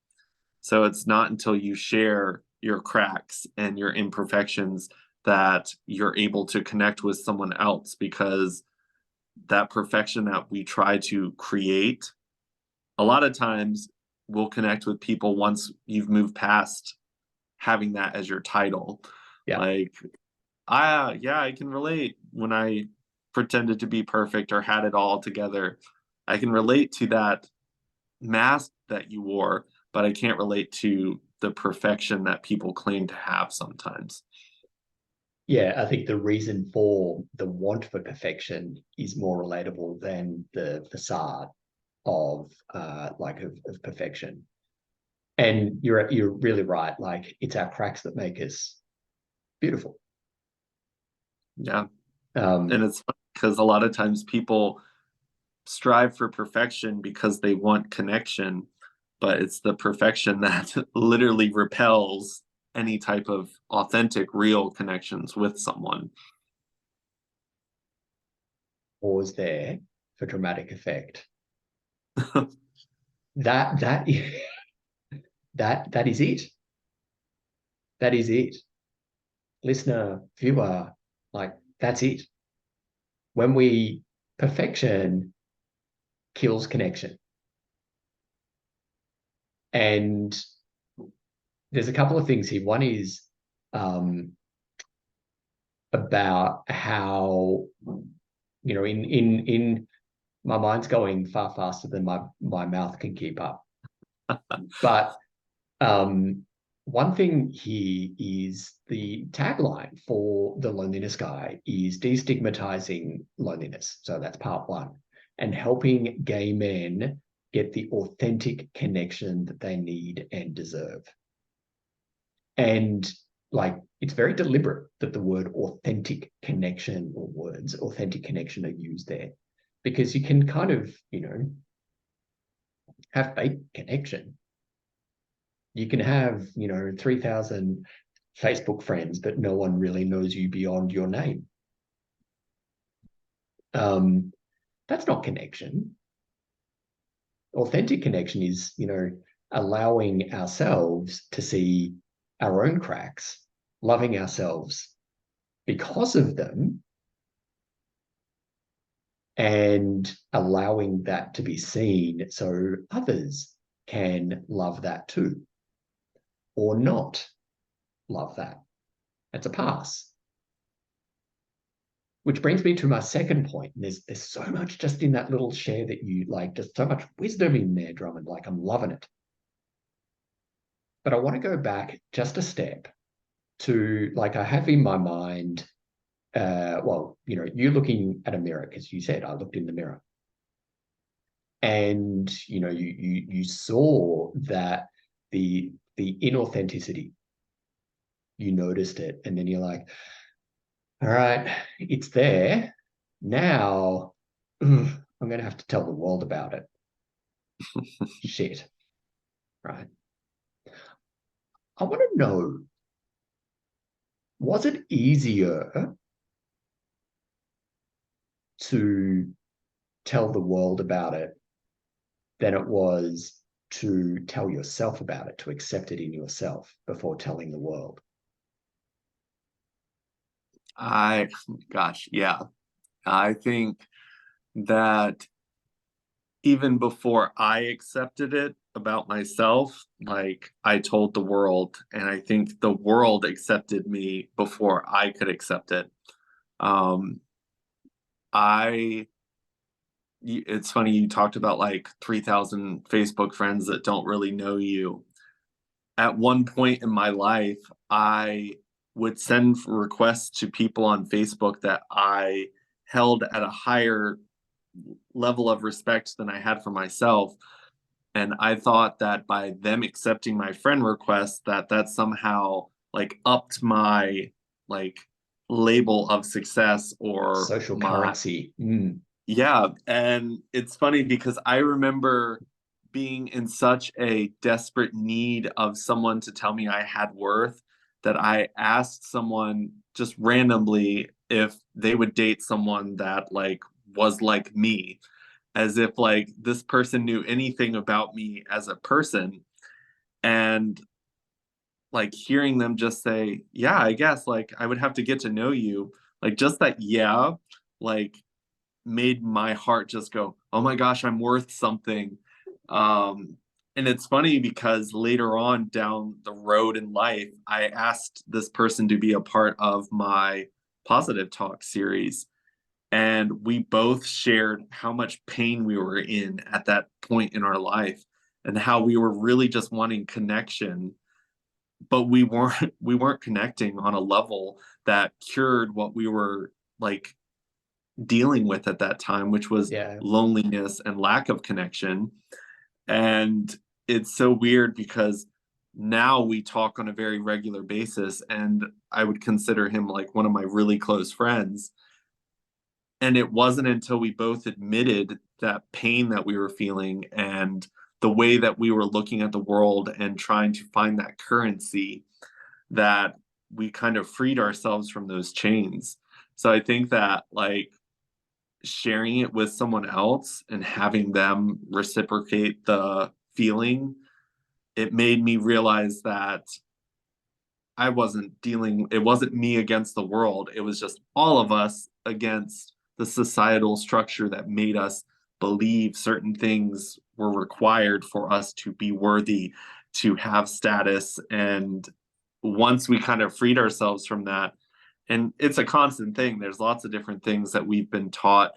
So it's not until you share your cracks and your imperfections that you're able to connect with someone else, because that perfection that we try to create, a lot of times we'll connect with people once you've moved past having that as your title. Yeah. Like, yeah, I can relate when I pretended to be perfect or had it all together. I can relate to that mask that you wore, but I can't relate to the perfection that people claim to have sometimes. Yeah, I think the reason for the want for perfection is more relatable than the facade of of perfection. And you're really right. Like, it's our cracks that make us beautiful. Yeah. Um, And it's because a lot of times people strive for perfection because they want connection, but it's the perfection that literally repels any type of authentic, real connections with someone. Pause there for dramatic effect. That that that is it. That is it. Listener, viewer, like, that's it. when we perfection kills connection. And there's a couple of things here. One is about how, you know, in my mind's going far faster than my mouth can keep up. But one thing here is the tagline for the loneliness guy is destigmatizing loneliness. So that's part one, and helping gay men get the authentic connection that they need and deserve. And like, it's very deliberate that the word authentic connection, or words authentic connection, are used there, because you can kind of, you know, have fake connection. You can have, you know, 3,000 Facebook friends, but no one really knows you beyond your name. That's not connection. Authentic connection is, you know, allowing ourselves to see our own cracks, loving ourselves because of them, and allowing that to be seen so others can love that too, or not love that. That's a pass. Which brings me to my second point. And there's so much just in that little share that you like, just so much wisdom in there, Drummond. Like, I'm loving it. But I want to go back just a step to, like, I have in my mind, well, you know, you looking at a mirror, because you said I looked in the mirror. And, you know, you saw that the inauthenticity, you noticed it, and then you're like, all right, it's there. Now, I'm going to have to tell the world about it. Shit. Right. I want to know, was it easier to tell the world about it than it was to tell yourself about it, to accept it in yourself before telling the world? Gosh, yeah. I think that even before I accepted it about myself, like, I told the world, and I think the world accepted me before I could accept it. Um, it's funny you talked about like 3,000 Facebook friends that don't really know you. At one point in my life, I would send requests to people on Facebook that I held at a higher level of respect than I had for myself. And I thought that by them accepting my friend request, that somehow like upped my like label of success or Social my, currency. yeah. And it's funny because I remember being in such a desperate need of someone to tell me I had worth that I asked someone just randomly if they would date someone that like was like me, as if like this person knew anything about me as a person. And like hearing them just say, yeah, I guess like I would have to get to know you. Like just that, yeah, like made my heart just go, oh my gosh, I'm worth something. And it's funny because later on down the road in life, I asked this person to be a part of my Positive Talk series. And we both shared how much pain we were in at that point in our life and how we were really just wanting connection, but we weren't connecting on a level that cured what we were like dealing with at that time, which was Yeah. loneliness and lack of connection. And it's so weird because now we talk on a very regular basis, and I would consider him like one of my really close friends. And it wasn't until we both admitted that pain that we were feeling and the way that we were looking at the world and trying to find that currency that we kind of freed ourselves from those chains. So I think that like sharing it with someone else and having them reciprocate the feeling, it made me realize that it wasn't me against the world. It was just all of us against the societal structure that made us believe certain things were required for us to be worthy, to have status. And once we kind of freed ourselves from that, and it's a constant thing, there's lots of different things that we've been taught,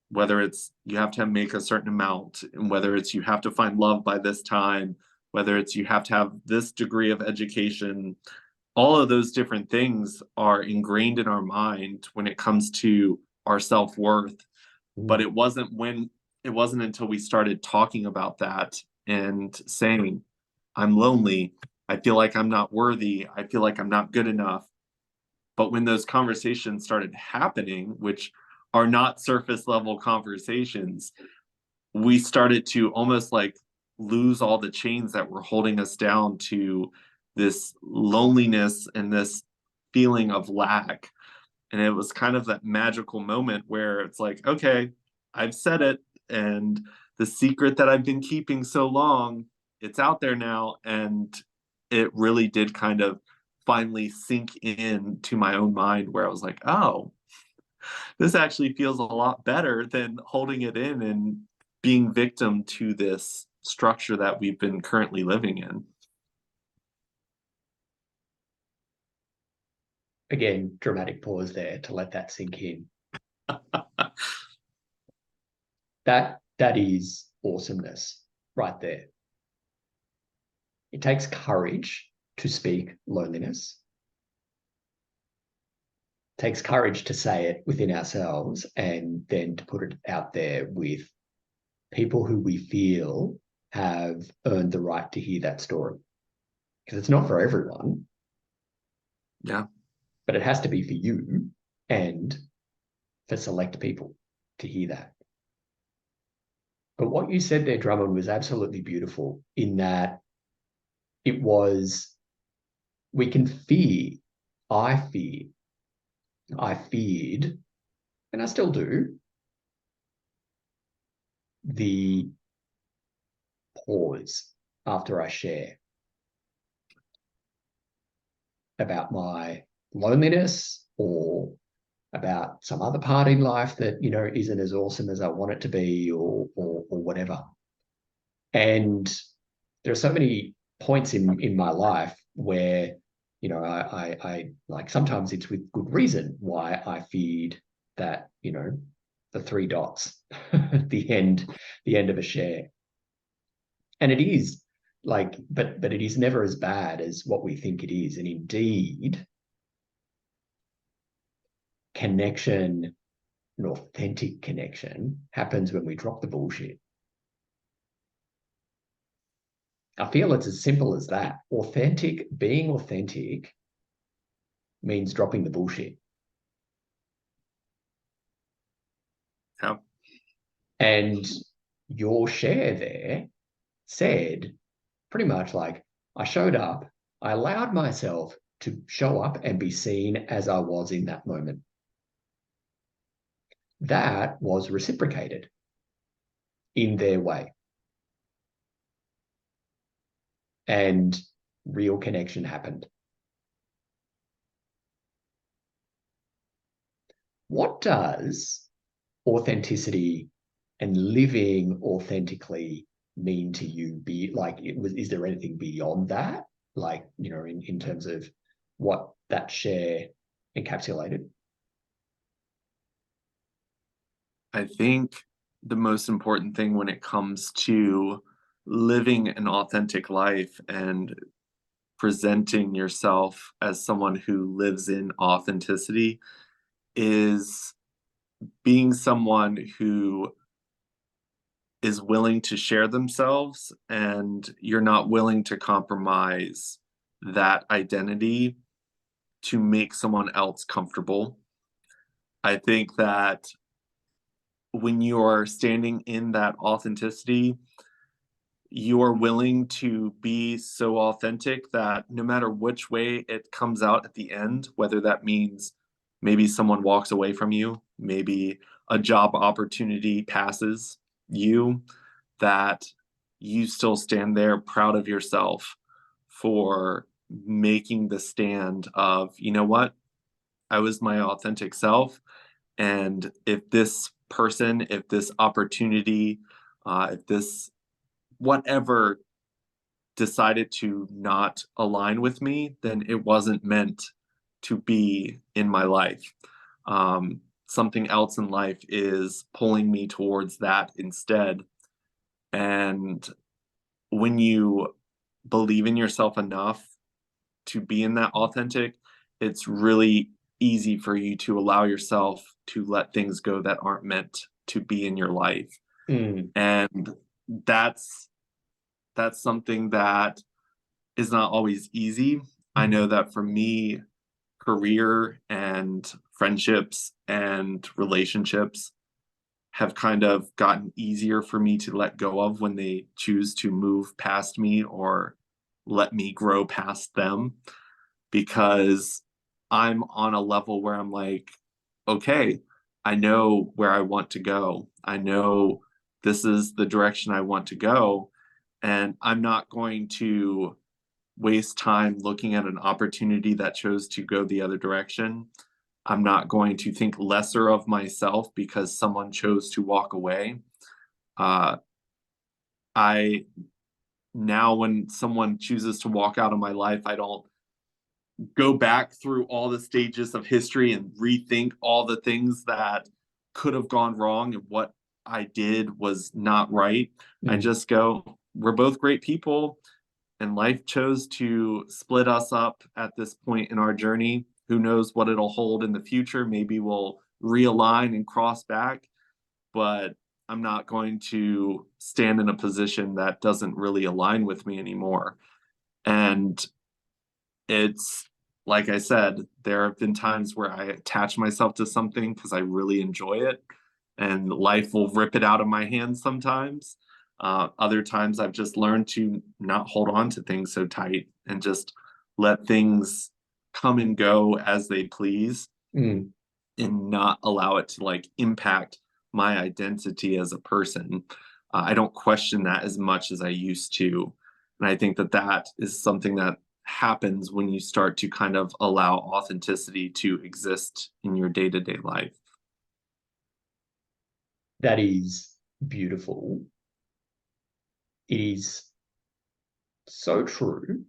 whether it's you have to make a certain amount, and whether it's you have to find love by this time, whether it's you have to have this degree of education. All of those different things are ingrained in our mind when it comes to our self-worth. But it wasn't until we started talking about that and saying, I'm lonely, I feel like I'm not worthy, I feel like I'm not good enough. But when those conversations started happening, which are not surface level conversations, we started to almost like lose all the chains that were holding us down to this loneliness and this feeling of lack. And it was kind of that magical moment where it's like, okay, I've said it, and the secret that I've been keeping so long, it's out there now. And it really did kind of finally sink in to my own mind, where I was like, oh, this actually feels a lot better than holding it in and being victim to this structure that we've been currently living in. Again, dramatic pause there to let that sink in. That is awesomeness right there. It takes courage to speak loneliness. It takes courage to say it within ourselves and then to put it out there with people who we feel have earned the right to hear that story. Because it's not for everyone. Yeah. But it has to be for you and for select people to hear that. But what you said there, Drummond, was absolutely beautiful in that it was, we can fear. I feared, and I still do, the pause after I share about my loneliness or about some other part in life that, you know, isn't as awesome as I want it to be, or whatever. And there are so many points in my life where, you know, I like, sometimes it's with good reason why I feared that, you know, the three dots, the end of a share. And it is like, but it is never as bad as what we think it is. And indeed, connection, an authentic connection, happens when we drop the bullshit. I feel it's as simple as that. Being authentic means dropping the bullshit. Yeah. And your share there said pretty much like, I showed up, I allowed myself to show up and be seen as I was in that moment. That was reciprocated in their way. And real connection happened. What does authenticity and living authentically mean to you? Be like, is there anything beyond that? Like, you know, in terms of what that share encapsulated? I think the most important thing when it comes to living an authentic life and presenting yourself as someone who lives in authenticity is being someone who is willing to share themselves, and you're not willing to compromise that identity to make someone else comfortable. I think that when you are standing in that authenticity, you are willing to be so authentic that no matter which way it comes out at the end, whether that means maybe someone walks away from you, maybe a job opportunity passes you, that you still stand there proud of yourself for making the stand of, you know what, I was my authentic self, And if this person, if this opportunity, if this whatever decided to not align with me, then it wasn't meant to be in my life. Something else in life is pulling me towards that instead. And when you believe in yourself enough to be in that authentic, it's really easy for you to allow yourself to let things go that aren't meant to be in your life. Mm. And that's something that is not always easy. I know that for me, career and friendships and relationships have kind of gotten easier for me to let go of when they choose to move past me or let me grow past them, because I'm on a level where I'm like, okay, I know where I want to go. I know this is the direction I want to go. And I'm not going to waste time looking at an opportunity that chose to go the other direction. I'm not going to think lesser of myself because someone chose to walk away. Uh, I Now, when someone chooses to walk out of my life, I don't go back through all the stages of history and rethink all the things that could have gone wrong and what I did was not right. I Mm. just go, we're both great people, and life chose to split us up at this point in our journey. Who knows what it'll hold in the future? Maybe we'll realign and cross back, but I'm not going to stand in a position that doesn't really align with me anymore. And it's like I said, there have been times where I attach myself to something because I really enjoy it, and life will rip it out of my hands sometimes. Other times I've just learned to not hold on to things so tight and just let things come and go as they please, Mm. and not allow it to like impact my identity as a person. I don't question that as much as I used to. And I think that that is something that happens when you start to kind of allow authenticity to exist in your day-to-day life. That is beautiful. It is so true.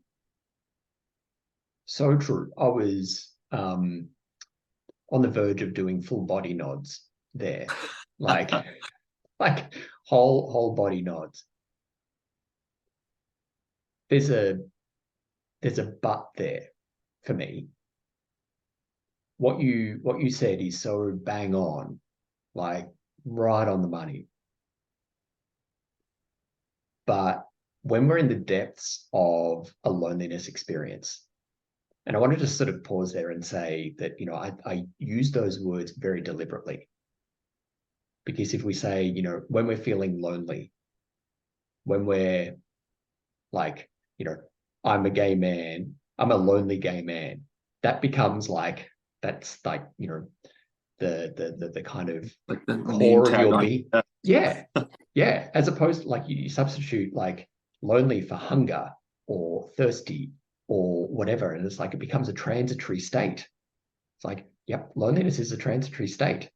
So true. I was on the verge of doing full body nods there. Like like whole body nods. There's a but there for me. What you said is so bang on, like right on the money. But when we're in the depths of a loneliness experience, and I wanted to sort of pause there and say that, I use those words very deliberately, because if we say, when we're feeling lonely, when we're like, I'm a gay man, I'm a lonely gay man, that becomes like, that's like, the kind of Like the name core of tag your on being. it. Yeah. Yeah. As opposed to, like, you substitute like lonely for hunger or thirsty or whatever. And it's like it becomes a transitory state. It's like, yep, loneliness is a transitory state.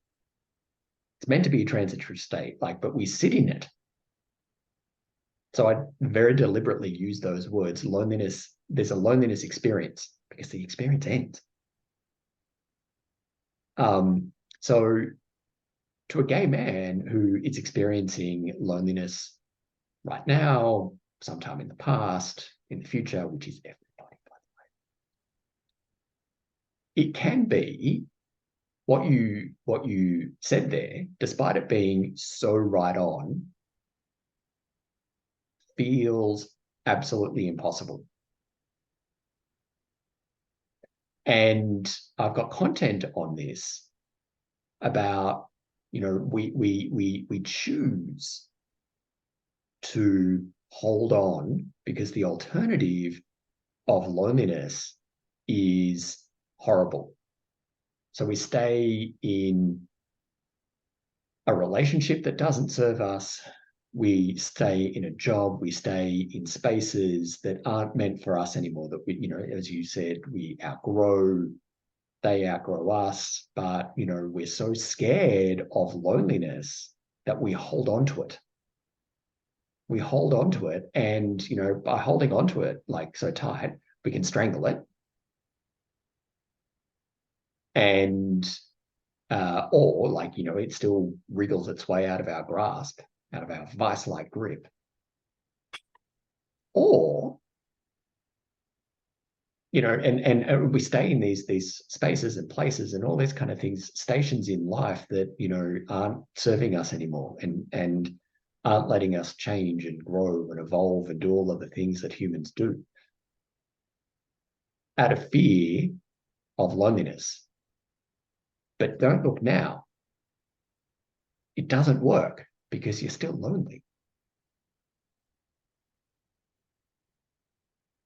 It's meant to be a transitory state, like, but we sit in it. So I very deliberately use those words. Loneliness, there's a loneliness experience because the experience ends. So to a gay man who is experiencing loneliness right now, sometime in the past, in the future, which is everybody, by the way, it can be what you said there, despite it being so right on, feels absolutely impossible. And I've got content on this about, we choose to hold on because the alternative of loneliness is horrible. So we stay in a relationship that doesn't serve us. We stay in a job. We stay in spaces that aren't meant for us anymore. That we, as you said, we outgrow. they outgrow us, but, you know, we're so scared of loneliness that we hold on to it. We hold on to it, and, you know, by holding on to it like so tight, we can strangle it. And or, like, you know, it still wriggles its way out of our grasp, out of our vice-like grip. Or, you know, and we stay in these spaces and places and all these kind of things, stations in life that, you know, aren't serving us anymore, and aren't letting us change and grow and evolve and do all of the things that humans do, out of fear of loneliness. But don't look now. It doesn't work because you're still lonely.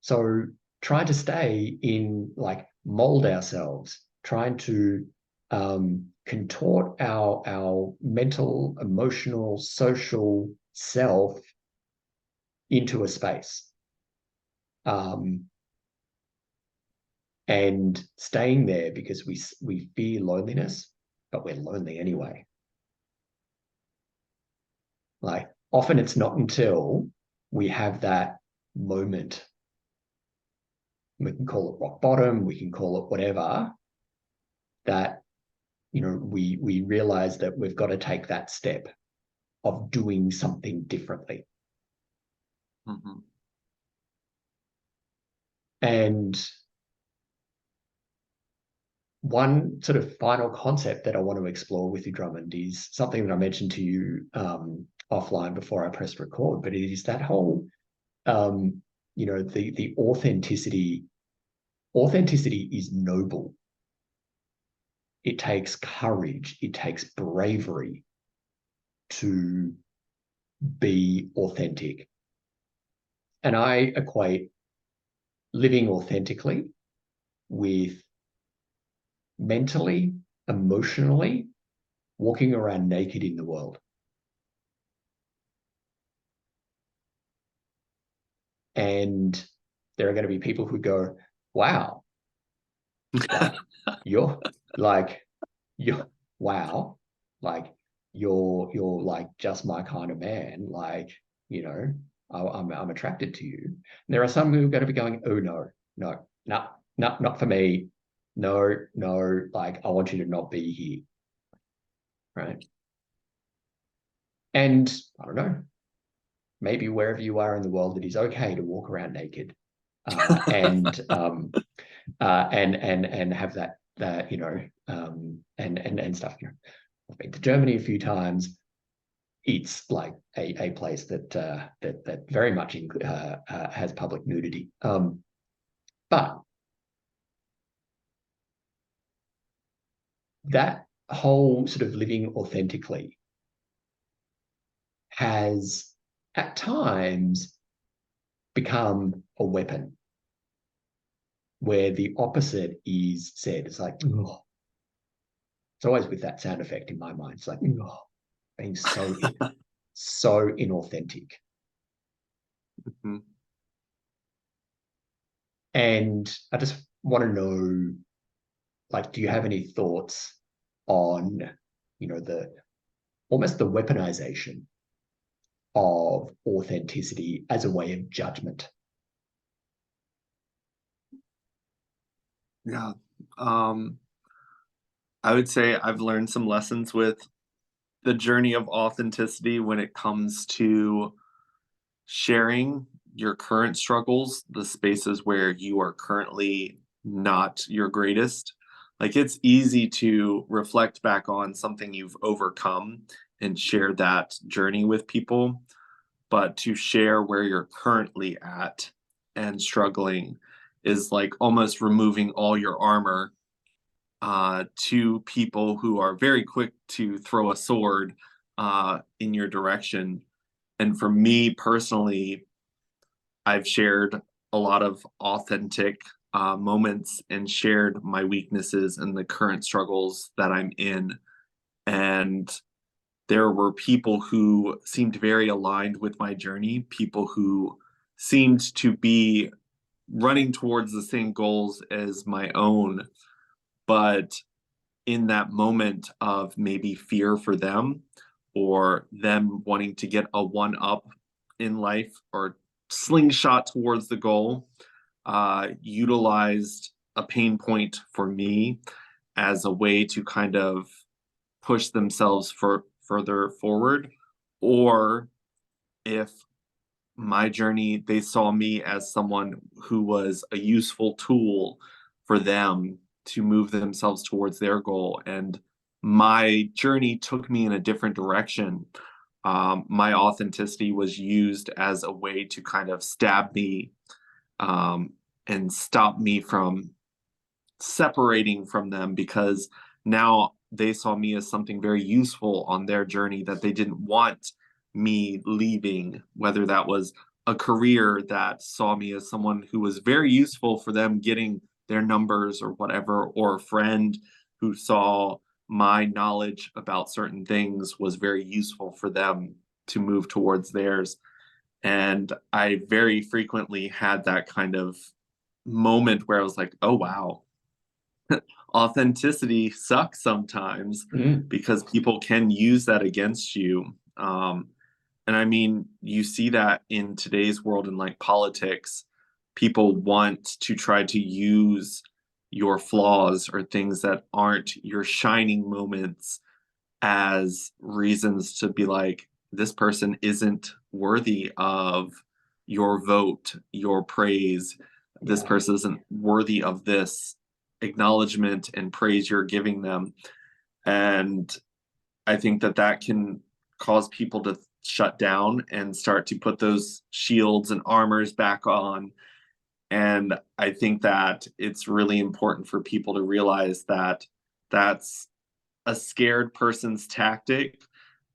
So trying to stay in, like, mold ourselves, trying to contort our mental, emotional, social self into a space, and staying there because we fear loneliness, but we're lonely anyway. Like, often it's not until we have that moment, we can call it rock bottom, we can call it whatever, that, you know, we realize that we've got to take that step of doing something differently. Mm-hmm. And one sort of final concept that I want to explore with you, Drummond, is something that I mentioned to you offline before I pressed record, but it is that whole, you know, the authenticity. Authenticity is noble. It takes courage. It takes bravery to be authentic. And I equate living authentically with mentally, emotionally walking around naked in the world. And there are going to be people who go, wow, like, you're like, you're, wow, like, you're like just my kind of man. Like, you know, I'm attracted to you. And there are some who are going to be going, oh, no, not for me. No, like, I want you to not be here. Right. And I don't know, maybe wherever you are in the world, it is okay to walk around naked, and have that, you know, and stuff. You know, I've been to Germany a few times. It's like a place that that very much has public nudity. But that whole sort of living authentically has at times become a weapon, where the opposite is said. It's like, oh. It's always with that sound effect in my mind. It's like, oh, being so inauthentic. Mm-hmm. And I just want to know, like, do you have any thoughts on, you know, the almost the weaponization of authenticity as a way of judgment? Yeah. I would say I've learned some lessons with the journey of authenticity when it comes to sharing your current struggles, the spaces where you are currently not your greatest. Like, it's easy to reflect back on something you've overcome and share that journey with people, but to share where you're currently at and struggling is like almost removing all your armor to people who are very quick to throw a sword in your direction. And for me personally, I've shared a lot of authentic moments and shared my weaknesses and the current struggles that I'm in. And there were people who seemed very aligned with my journey, people who seemed to be running towards the same goals as my own. But in that moment of maybe fear for them, or them wanting to get a one up in life or slingshot towards the goal, utilized a pain point for me as a way to kind of push themselves further forward. Or if my journey, they saw me as someone who was a useful tool for them to move themselves towards their goal. And my journey took me in a different direction. My authenticity was used as a way to kind of stab me, and stop me from separating from them, because now they saw me as something very useful on their journey that they didn't want me leaving, whether that was a career that saw me as someone who was very useful for them getting their numbers or whatever, or a friend who saw my knowledge about certain things was very useful for them to move towards theirs. And I very frequently had that kind of moment where I was like, oh, wow, authenticity sucks sometimes, because people can use that against you. And I mean, you see that in today's world in like politics. People want to try to use your flaws or things that aren't your shining moments as reasons to be like, this person isn't worthy of your vote, your praise. This person isn't worthy of this acknowledgement and praise you're giving them. And I think that that can cause people to shut down and start to put those shields and armors back on. And I think that it's really important for people to realize that that's a scared person's tactic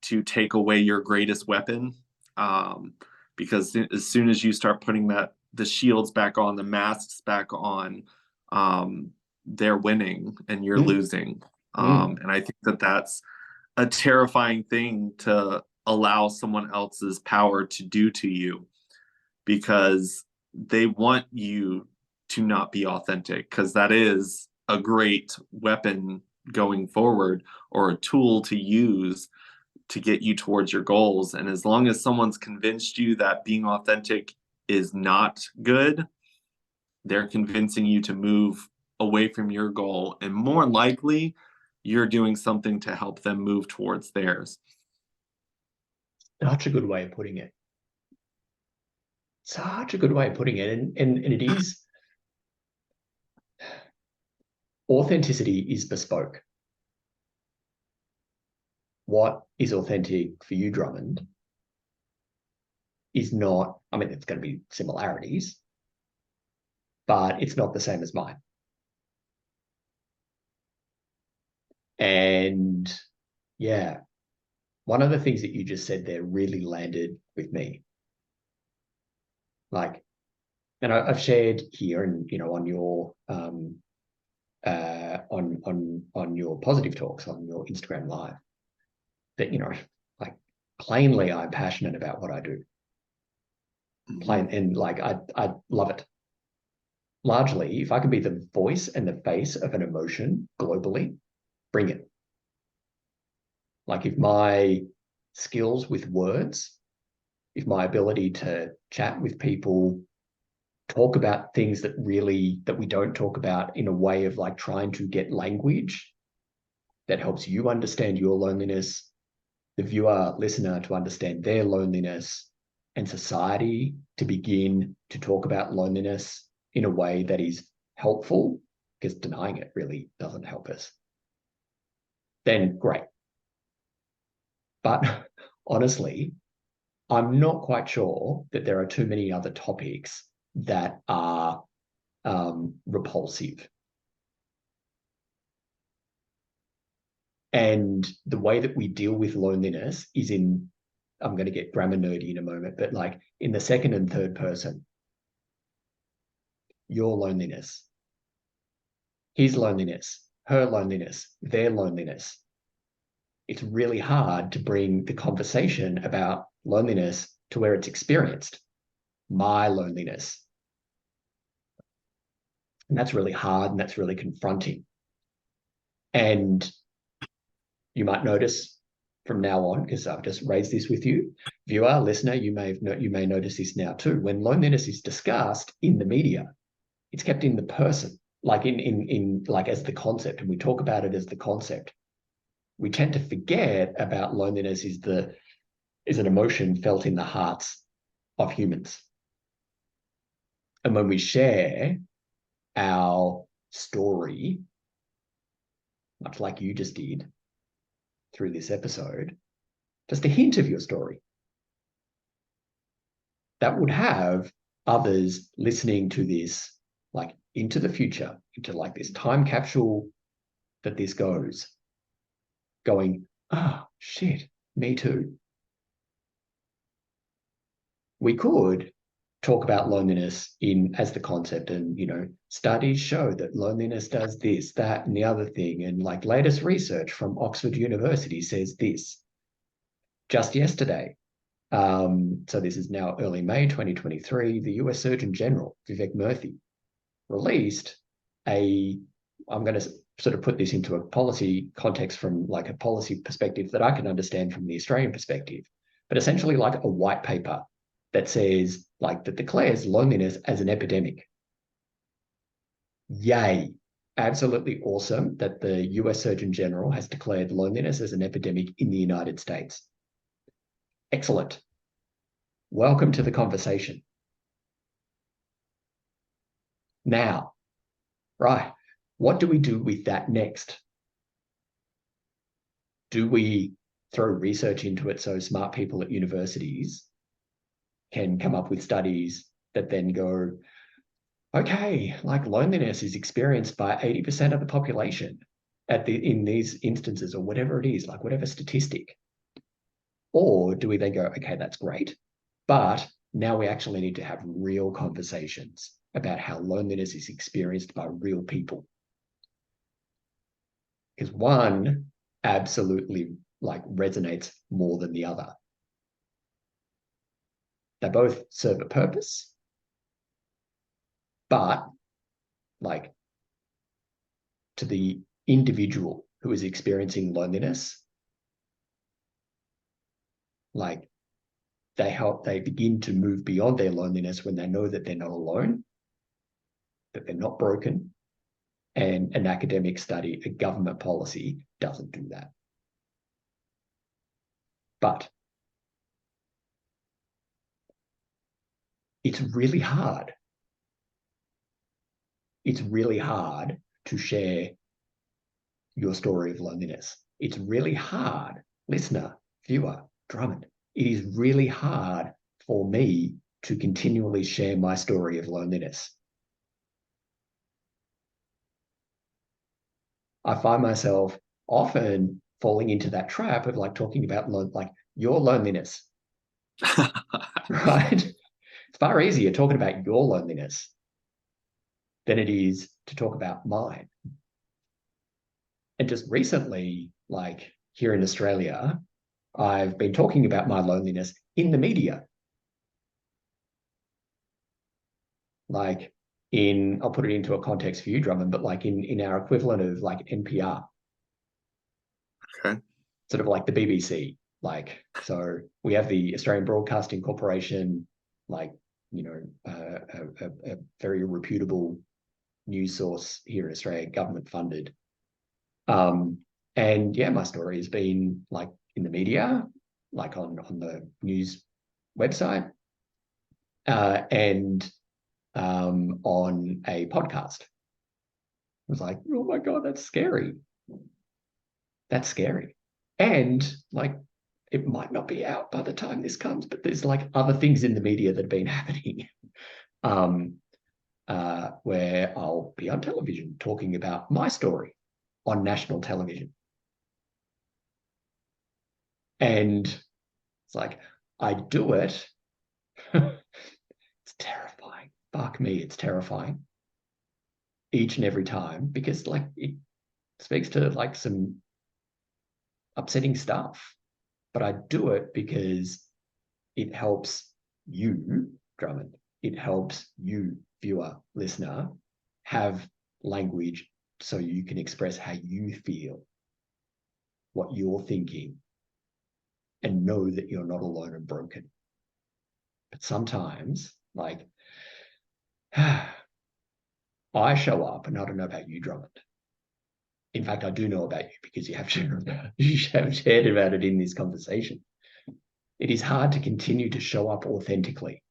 to take away your greatest weapon. Because as soon as you start putting the shields back on, the masks back on, they're winning and you're losing. And I think that that's a terrifying thing to allow someone else's power to do to you, because they want you to not be authentic, because that is a great weapon going forward, or a tool to use to get you towards your goals. And as long as someone's convinced you that being authentic is not good, they're convincing you to move away from your goal, and more likely you're doing something to help them move towards theirs. Such a good way of putting it. Such a good way of putting it. And it is, authenticity is bespoke. What is authentic for you, Drummond, is not, I mean, it's going to be similarities, but it's not the same as mine. And yeah, one of the things that you just said there really landed with me. Like, and I've shared here, and on your on your positive talks on your Instagram live, that like, plainly I'm passionate about what I do. Plain, and like I love it. Largely, if I can be the voice and the face of an emotion globally, bring it. Like, if my skills with words, if my ability to chat with people, talk about things that we don't talk about, in a way of like trying to get language that helps you understand your loneliness, the viewer, listener to understand their loneliness, and society to begin to talk about loneliness in a way that is helpful, because denying it really doesn't help us, then great. But honestly, I'm not quite sure that there are too many other topics that are repulsive. And the way that we deal with loneliness is in, I'm going to get grammar nerdy in a moment, but like in the second and third person. Your loneliness, his loneliness, her loneliness, their loneliness. It's really hard to bring the conversation about loneliness to where it's experienced. My loneliness. And that's really hard, and that's really confronting. And you might notice from now on, because I've just raised this with you, viewer, listener, you may notice this now too. When loneliness is discussed in the media, it's kept in the person, like in like as the concept, and we talk about it as the concept. We tend to forget about loneliness is an emotion felt in the hearts of humans. And when we share our story, much like you just did through this episode, just a hint of your story, that would have others listening to this, like into the future, into like this time capsule that this goes, going, oh, shit, me too. We could talk about loneliness as the concept, and studies show that loneliness does this, that, and the other thing, and like latest research from Oxford University says this. Just yesterday, so this is now early May 2023, the US Surgeon General Vivek Murthy released I'm going to sort of put this into a policy context from like a policy perspective that I can understand from the Australian perspective, but essentially like a white paper that says like that declares loneliness as an epidemic. Yay. Absolutely awesome that the US Surgeon General has declared loneliness as an epidemic in the United States. Excellent. Welcome to the conversation. Now, right, what do we do with that next? Do we throw research into it so smart people at universities can come up with studies that then go, okay, like loneliness is experienced by 80% of the population in these instances, or whatever it is, like whatever statistic? Or do we then go, okay, that's great, but now we actually need to have real conversations about how loneliness is experienced by real people? Because one absolutely like resonates more than the other. They both serve a purpose, but like to the individual who is experiencing loneliness, like they begin to move beyond their loneliness when they know that they're not alone, that they're not broken. And an academic study, a government policy doesn't do that. But it's really hard. It's really hard to share your story of loneliness. It's really hard, listener, viewer, Drummond. It is really hard for me to continually share my story of loneliness. I find myself often falling into that trap of like talking about like your loneliness, right? It's far easier talking about your loneliness than it is to talk about mine. And just recently, like here in Australia, I've been talking about my loneliness in the media. Like I'll put it into a context for you, Drummond, but like in our equivalent of like NPR. Okay. Sort of like the BBC. Like, so we have the Australian Broadcasting Corporation, like, a very reputable news source here in Australia, government funded. And yeah, my story has been like in the media, like on the news website, and on a podcast. I was like, oh my God, that's scary. That's scary. And like, it might not be out by the time this comes, but there's like other things in the media that have been happening, where I'll be on television talking about my story on national television. And it's like, I do it. It's terrifying. Fuck me, it's terrifying. Each and every time, because like it speaks to like some upsetting stuff. But I do it because it helps you, Drummond. It helps you, viewer, listener, have language so you can express how you feel, what you're thinking, and know that you're not alone and broken. But sometimes, like, I show up, and I don't know about you, Drummond. In fact, I do know about you because you have shared about it in this conversation. It is hard to continue to show up authentically.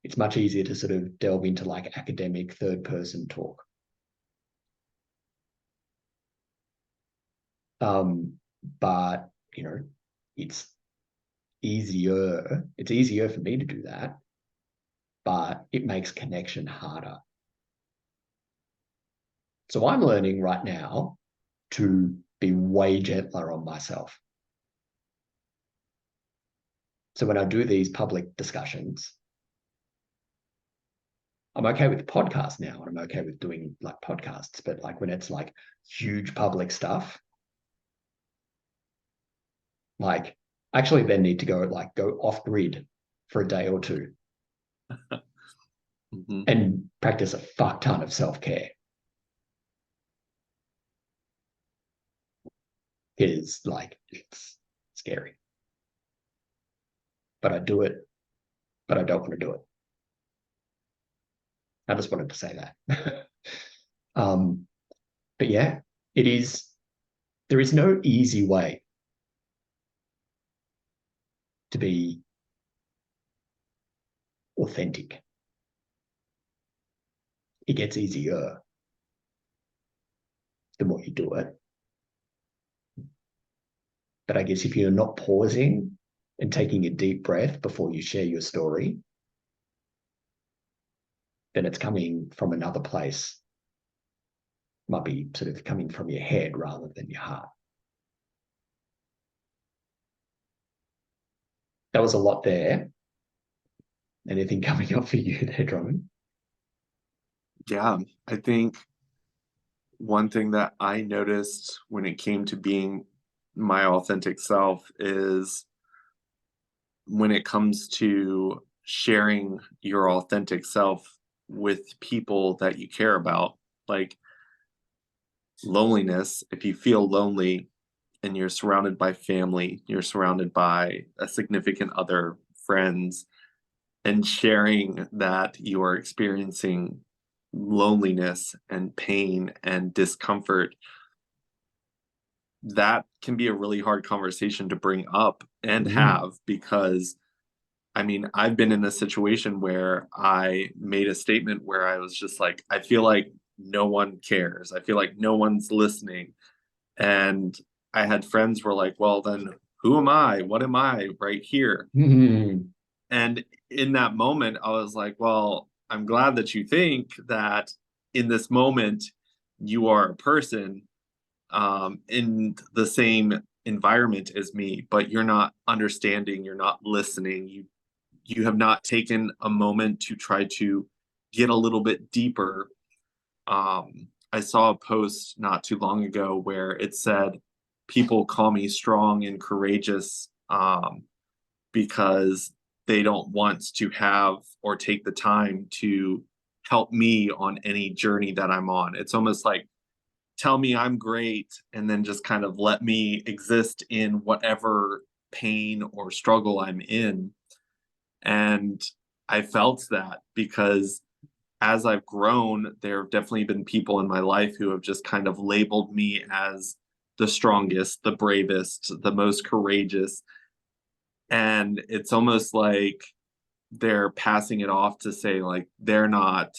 It's much easier to sort of delve into like academic third person talk. But, you know, it's easier. It's easier for me to do that, but it makes connection harder. So I'm learning right now to be way gentler on myself. So when I do these public discussions, I'm okay with podcasts now, and I'm okay with doing like podcasts, but like when it's like huge public stuff, like I actually then need to go off grid for a day or two and practice a fuck ton of self-care. It's like, it's scary. But I do it, but I don't want to do it. I just wanted to say that. But yeah, there is no easy way to be authentic. It gets easier the more you do it. But I guess if you're not pausing and taking a deep breath before you share your story, then it's coming from another place. It might be sort of coming from your head rather than your heart. That was a lot there. Anything coming up for you there, Drummond? Yeah, I think one thing that I noticed when it came to being my authentic self is when it comes to sharing your authentic self with people that you care about, like loneliness, if you feel lonely and you're surrounded by family, you're surrounded by a significant other, friends, and sharing that you are experiencing loneliness and pain and discomfort, that can be a really hard conversation to bring up and have, because I mean, I've been in a situation where I made a statement where I was just like, I feel like no one cares. I feel like no one's listening. And I had friends who were like, well, then who am I? What am I right here? And in that moment, I was like, well, I'm glad that you think that in this moment, you are a person in the same environment as me, but you're not understanding, you're not listening, you have not taken a moment to try to get a little bit deeper. I saw a post not too long ago where it said, people call me strong and courageous because they don't want to have or take the time to help me on any journey that I'm on. It's almost like, tell me I'm great and then just kind of let me exist in whatever pain or struggle I'm in. And I felt that because as I've grown, there have definitely been people in my life who have just kind of labeled me as the strongest, the bravest, the most courageous. And it's almost like they're passing it off to say, like, they're not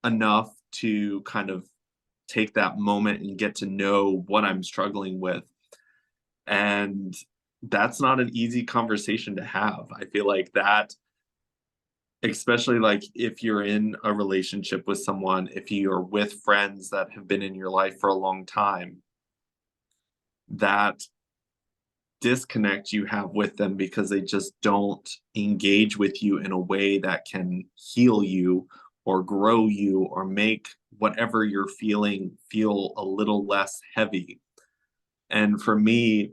enough to kind of take that moment and get to know what I'm struggling with. And that's not an easy conversation to have. I feel like that, especially like if you're in a relationship with someone, if you're with friends that have been in your life for a long time, that disconnect you have with them because they just don't engage with you in a way that can heal you or grow you or make whatever you're feeling feel a little less heavy. And for me,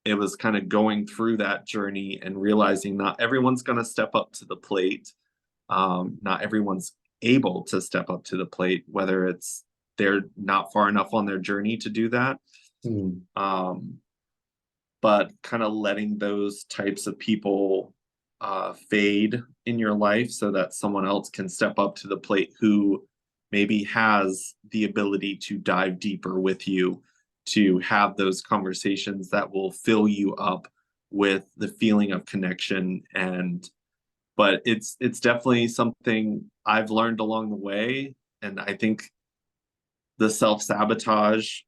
it was kind of going through that journey and realizing not everyone's going to step up to the plate. Not everyone's able to step up to the plate, whether it's they're not far enough on their journey to do that. But kind of letting those types of people fade in your life so that someone else can step up to the plate who maybe has the ability to dive deeper with you, to have those conversations that will fill you up with the feeling of connection. But it's definitely something I've learned along the way. And I think the self-sabotage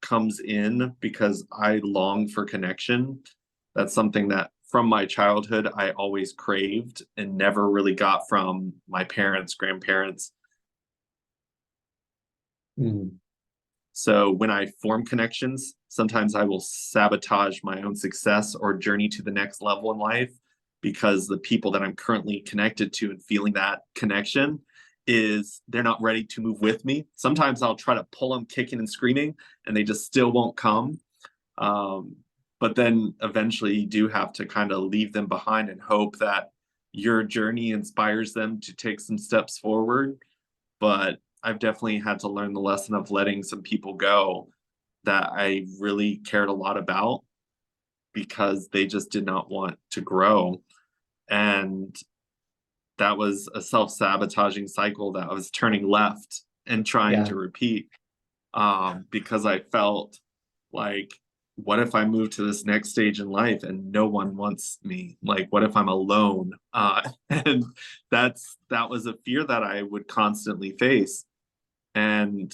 comes in because I long for connection. That's something that from my childhood I always craved and never really got from my parents, grandparents. So when I form connections, sometimes I will sabotage my own success or journey to the next level in life because the people that I'm currently connected to and feeling that connection is they're not ready to move with me. Sometimes I'll try to pull them kicking and screaming and they just still won't come. But then eventually you do have to kind of leave them behind and hope that your journey inspires them to take some steps forward. But I've definitely had to learn the lesson of letting some people go that I really cared a lot about because they just did not want to grow. And that was a self-sabotaging cycle that I was turning left and trying to repeat because I felt like, what if I move to this next stage in life and no one wants me? Like, what if I'm alone? And that was a fear that I would constantly face. And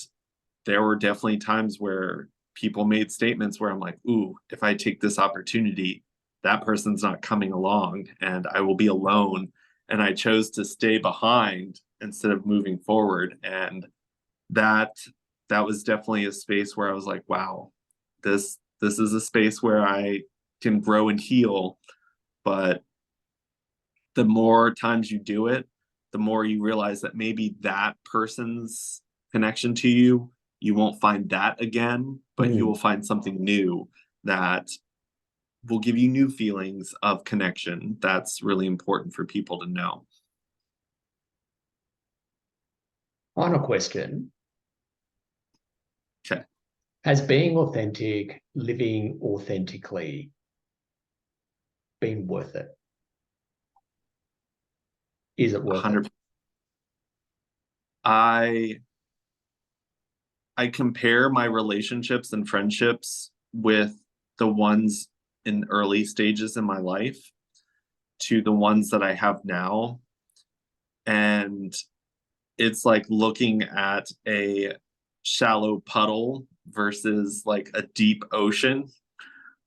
there were definitely times where people made statements where I'm like, ooh, if I take this opportunity, that person's not coming along and I will be alone. And I chose to stay behind instead of moving forward. And that was definitely a space where I was like, wow, this is a space where I can grow and heal. But the more times you do it, the more you realize that maybe that person's connection to you, you won't find that again, but you will find something new that will give you new feelings of connection. That's really important for people to know. Final question. Okay. Has being authentic, living authentically been worth it? Is it worth 100%. I compare my relationships and friendships with the ones in early stages in my life to the ones that I have now. And it's like looking at a shallow puddle versus like a deep ocean.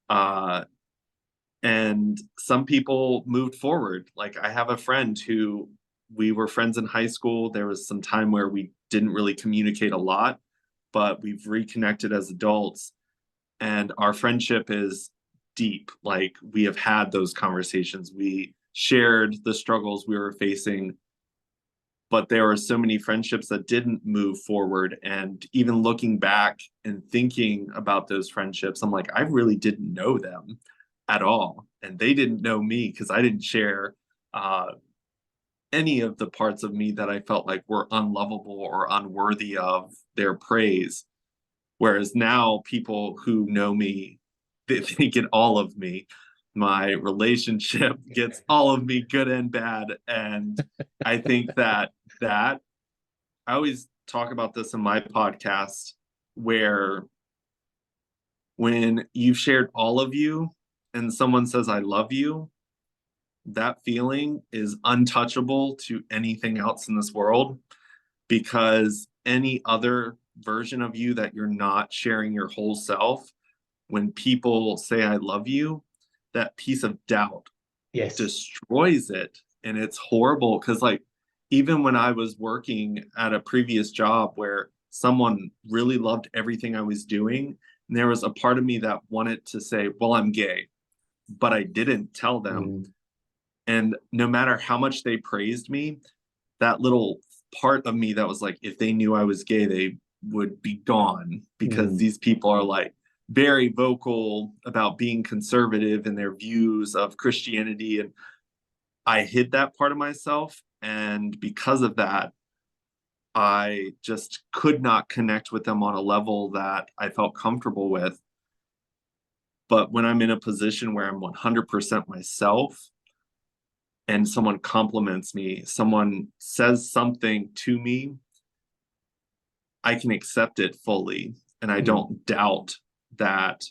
And some people moved forward. Like I have a friend who we were friends in high school. There was some time where we didn't really communicate a lot, but we've reconnected as adults and our friendship is deep. Like we have had those conversations. We shared the struggles we were facing, but there are so many friendships that didn't move forward. And even looking back and thinking about those friendships, I'm like, I really didn't know them at all. And they didn't know me because I didn't share any of the parts of me that I felt like were unlovable or unworthy of their praise. Whereas now people who know me, they get all of me. My relationship gets all of me, good and bad. And I think that I always talk about this in my podcast, where when you've shared all of you and someone says, I love you, that feeling is untouchable to anything else in this world, because any other version of you that you're not sharing your whole self, when people say I love you, that piece of doubt destroys it. And it's horrible because like even when I was working at a previous job where someone really loved everything I was doing, and there was a part of me that wanted to say, well, I'm gay, but I didn't tell them. And no matter how much they praised me, that little part of me that was like, if they knew I was gay, they would be gone, because these people are like very vocal about being conservative in their views of Christianity. And I hid that part of myself. And because of that, I just could not connect with them on a level that I felt comfortable with. But when I'm in a position where I'm 100% myself and someone compliments me, someone says something to me, I can accept it fully. And I don't doubt that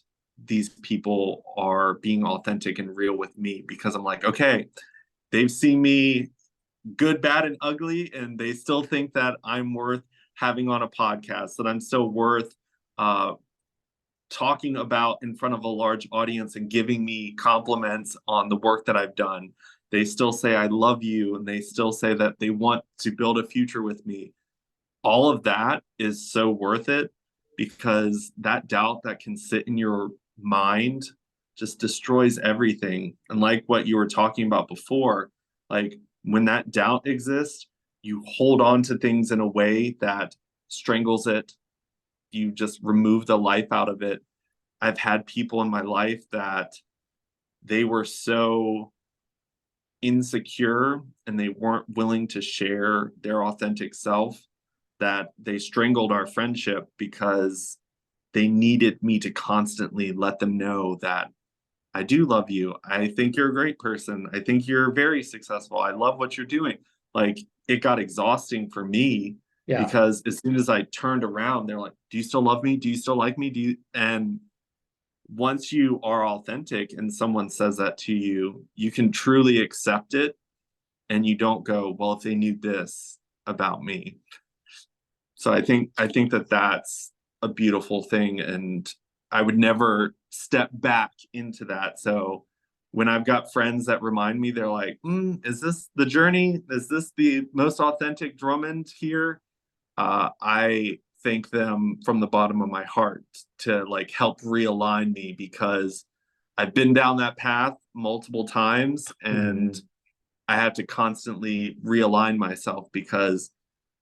these people are being authentic and real with me, because I'm like, okay, they've seen me good, bad, and ugly, and they still think that I'm worth having on a podcast, that I'm still worth uh, talking about in front of a large audience and giving me compliments on the work that I've done. They still say, I love you, and they still say that they want to build a future with me. All of that is so worth it, because that doubt that can sit in your mind just destroys everything. And like what you were talking about before, like when that doubt exists, you hold on to things in a way that strangles it. You just remove the life out of it. I've had people in my life that they were so insecure and they weren't willing to share their authentic self that they strangled our friendship, because they needed me to constantly let them know that I do love you. I think you're a great person. I think you're very successful. I love what you're doing. Like, it got exhausting for me, Yeah. because as soon as I turned around, they're like, do you still love me? Do you still like me? And once you are authentic and someone says that to you, you can truly accept it, and you don't go, well, if they knew this about me. So I think that that's a beautiful thing, and I would never step back into that. So when I've got friends that remind me, they're like, is this the journey? Is this the most authentic Drummond here? I thank them from the bottom of my heart to like help realign me, because I've been down that path multiple times, and I have to constantly realign myself, because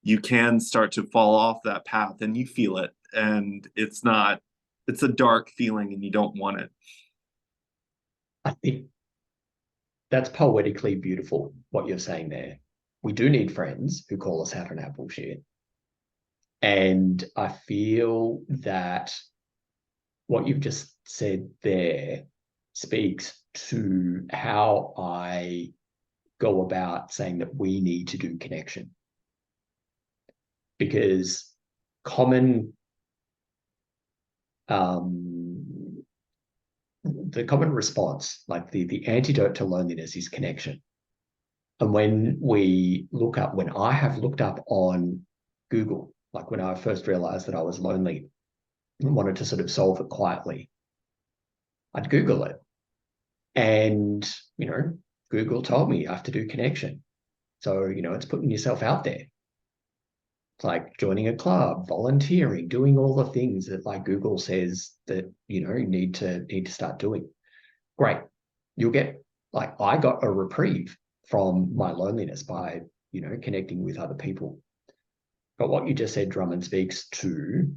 you can start to fall off that path and you feel it, and it's a dark feeling and you don't want it. I think that's poetically beautiful, what you're saying there. We do need friends who call us out on our bullshit. And I feel that what you've just said there speaks to how I go about saying that we need to do connection. Because common the common response, like the antidote to loneliness, is connection. And when I have looked up on Google, like when I first realized that I was lonely and wanted to sort of solve it quietly, I'd Google it. And, Google told me I have to do connection. So, it's putting yourself out there. It's like joining a club, volunteering, doing all the things that like Google says that, you need to start doing. Great. You'll get, like, I got a reprieve from my loneliness by, connecting with other people. But what you just said, Drummond, speaks to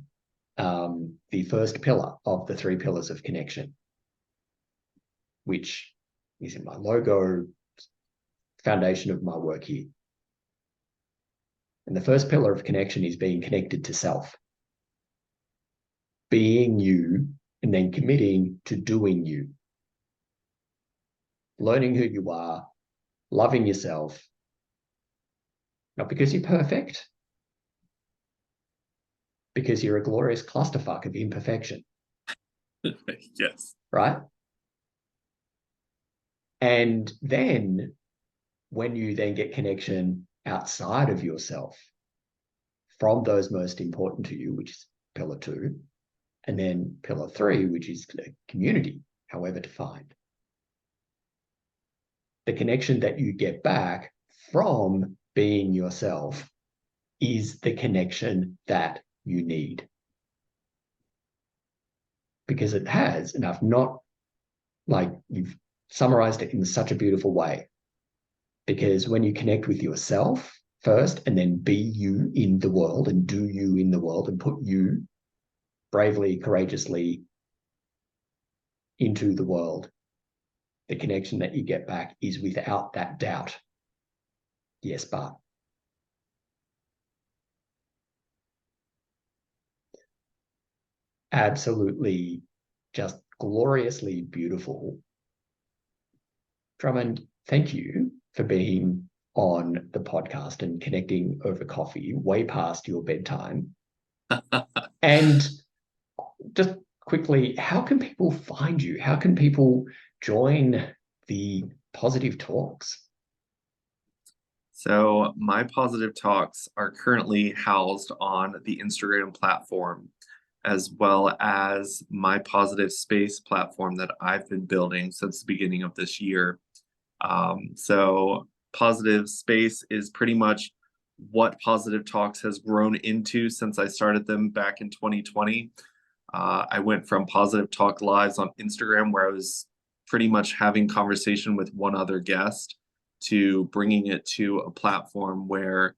the first pillar of the three pillars of connection, which is in my logo, foundation of my work here. And the first pillar of connection is being connected to self, being you, and then committing to doing you, learning who you are, loving yourself, not because you're perfect, because you're a glorious clusterfuck of imperfection. Yes. Right? And then when you then get connection outside of yourself from those most important to you, which is pillar 2, and then pillar 3, which is community, however defined, the connection that you get back from being yourself is the connection that you need. Because it has, and I've not, like, you've summarized it in such a beautiful way. Because when you connect with yourself first and then be you in the world and do you in the world and put you bravely, courageously into the world, the connection that you get back is without that doubt. Yes, but. absolutely just gloriously beautiful. Drummond, thank you for being on the podcast and connecting over coffee way past your bedtime. And just quickly, how can people find you? How can people join the Positive Talks? So my positive talks are currently housed on the Instagram platform, as well as my positive space platform that I've been building since the beginning of this year. So positive space is pretty much what Positive Talks has grown into since I started them back in 2020. I went from Positive Talk Lives on Instagram, where I was pretty much having conversation with one other guest, to bringing it to a platform where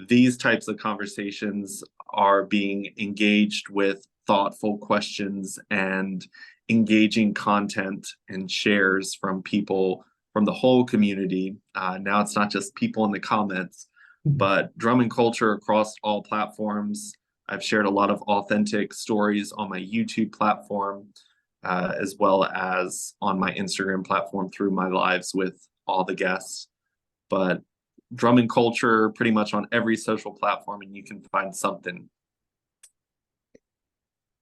these types of conversations are being engaged with thoughtful questions and engaging content and shares from people from the whole community. Now it's not just people in the comments, but Drummond culture across all platforms. I've shared a lot of authentic stories on my YouTube platform, as well as on my Instagram platform through my lives with all the guests. But Drummond culture pretty much on every social platform, and you can find something.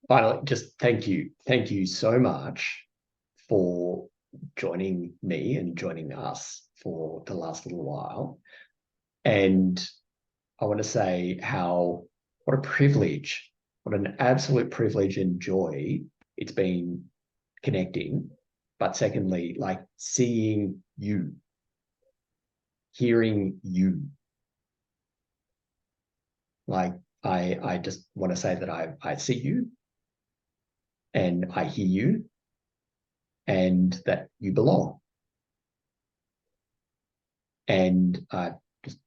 Finally, just thank you. Thank you so much for joining me and joining us for the last little while. And I want to say what a privilege, what an absolute privilege and joy it's been connecting. But secondly, like seeing you, hearing you. Like I just want to say that I see you and I hear you and that you belong. And I'm just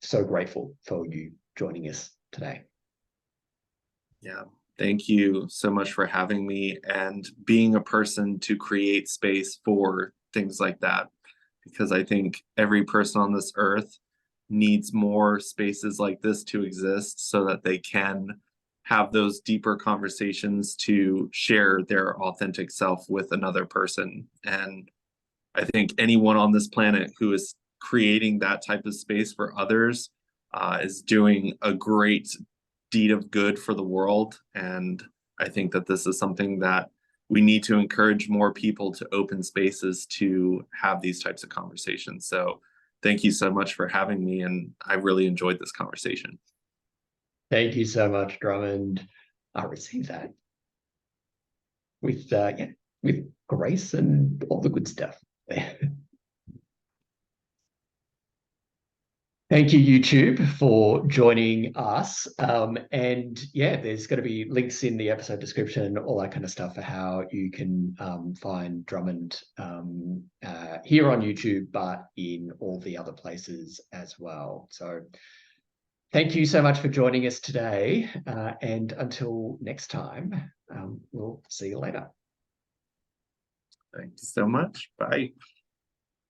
so grateful for you joining us today. Yeah. Thank you so much for having me and being a person to create space for things like that. Because I think every person on this earth needs more spaces like this to exist so that they can have those deeper conversations to share their authentic self with another person. And I think anyone on this planet who is creating that type of space for others is doing a great deed of good for the world. And I think that this is something that we need to encourage more people to open spaces to have these types of conversations. So thank you so much for having me. And I really enjoyed this conversation. Thank you so much, Drummond. I received that with with grace and all the good stuff. Thank you, YouTube, for joining us. And yeah, there's going to be links in the episode description, all that kind of stuff for how you can find Drummond here on YouTube, but in all the other places as well. So thank you so much for joining us today. And until next time, we'll see you later. Thank you so much. Bye.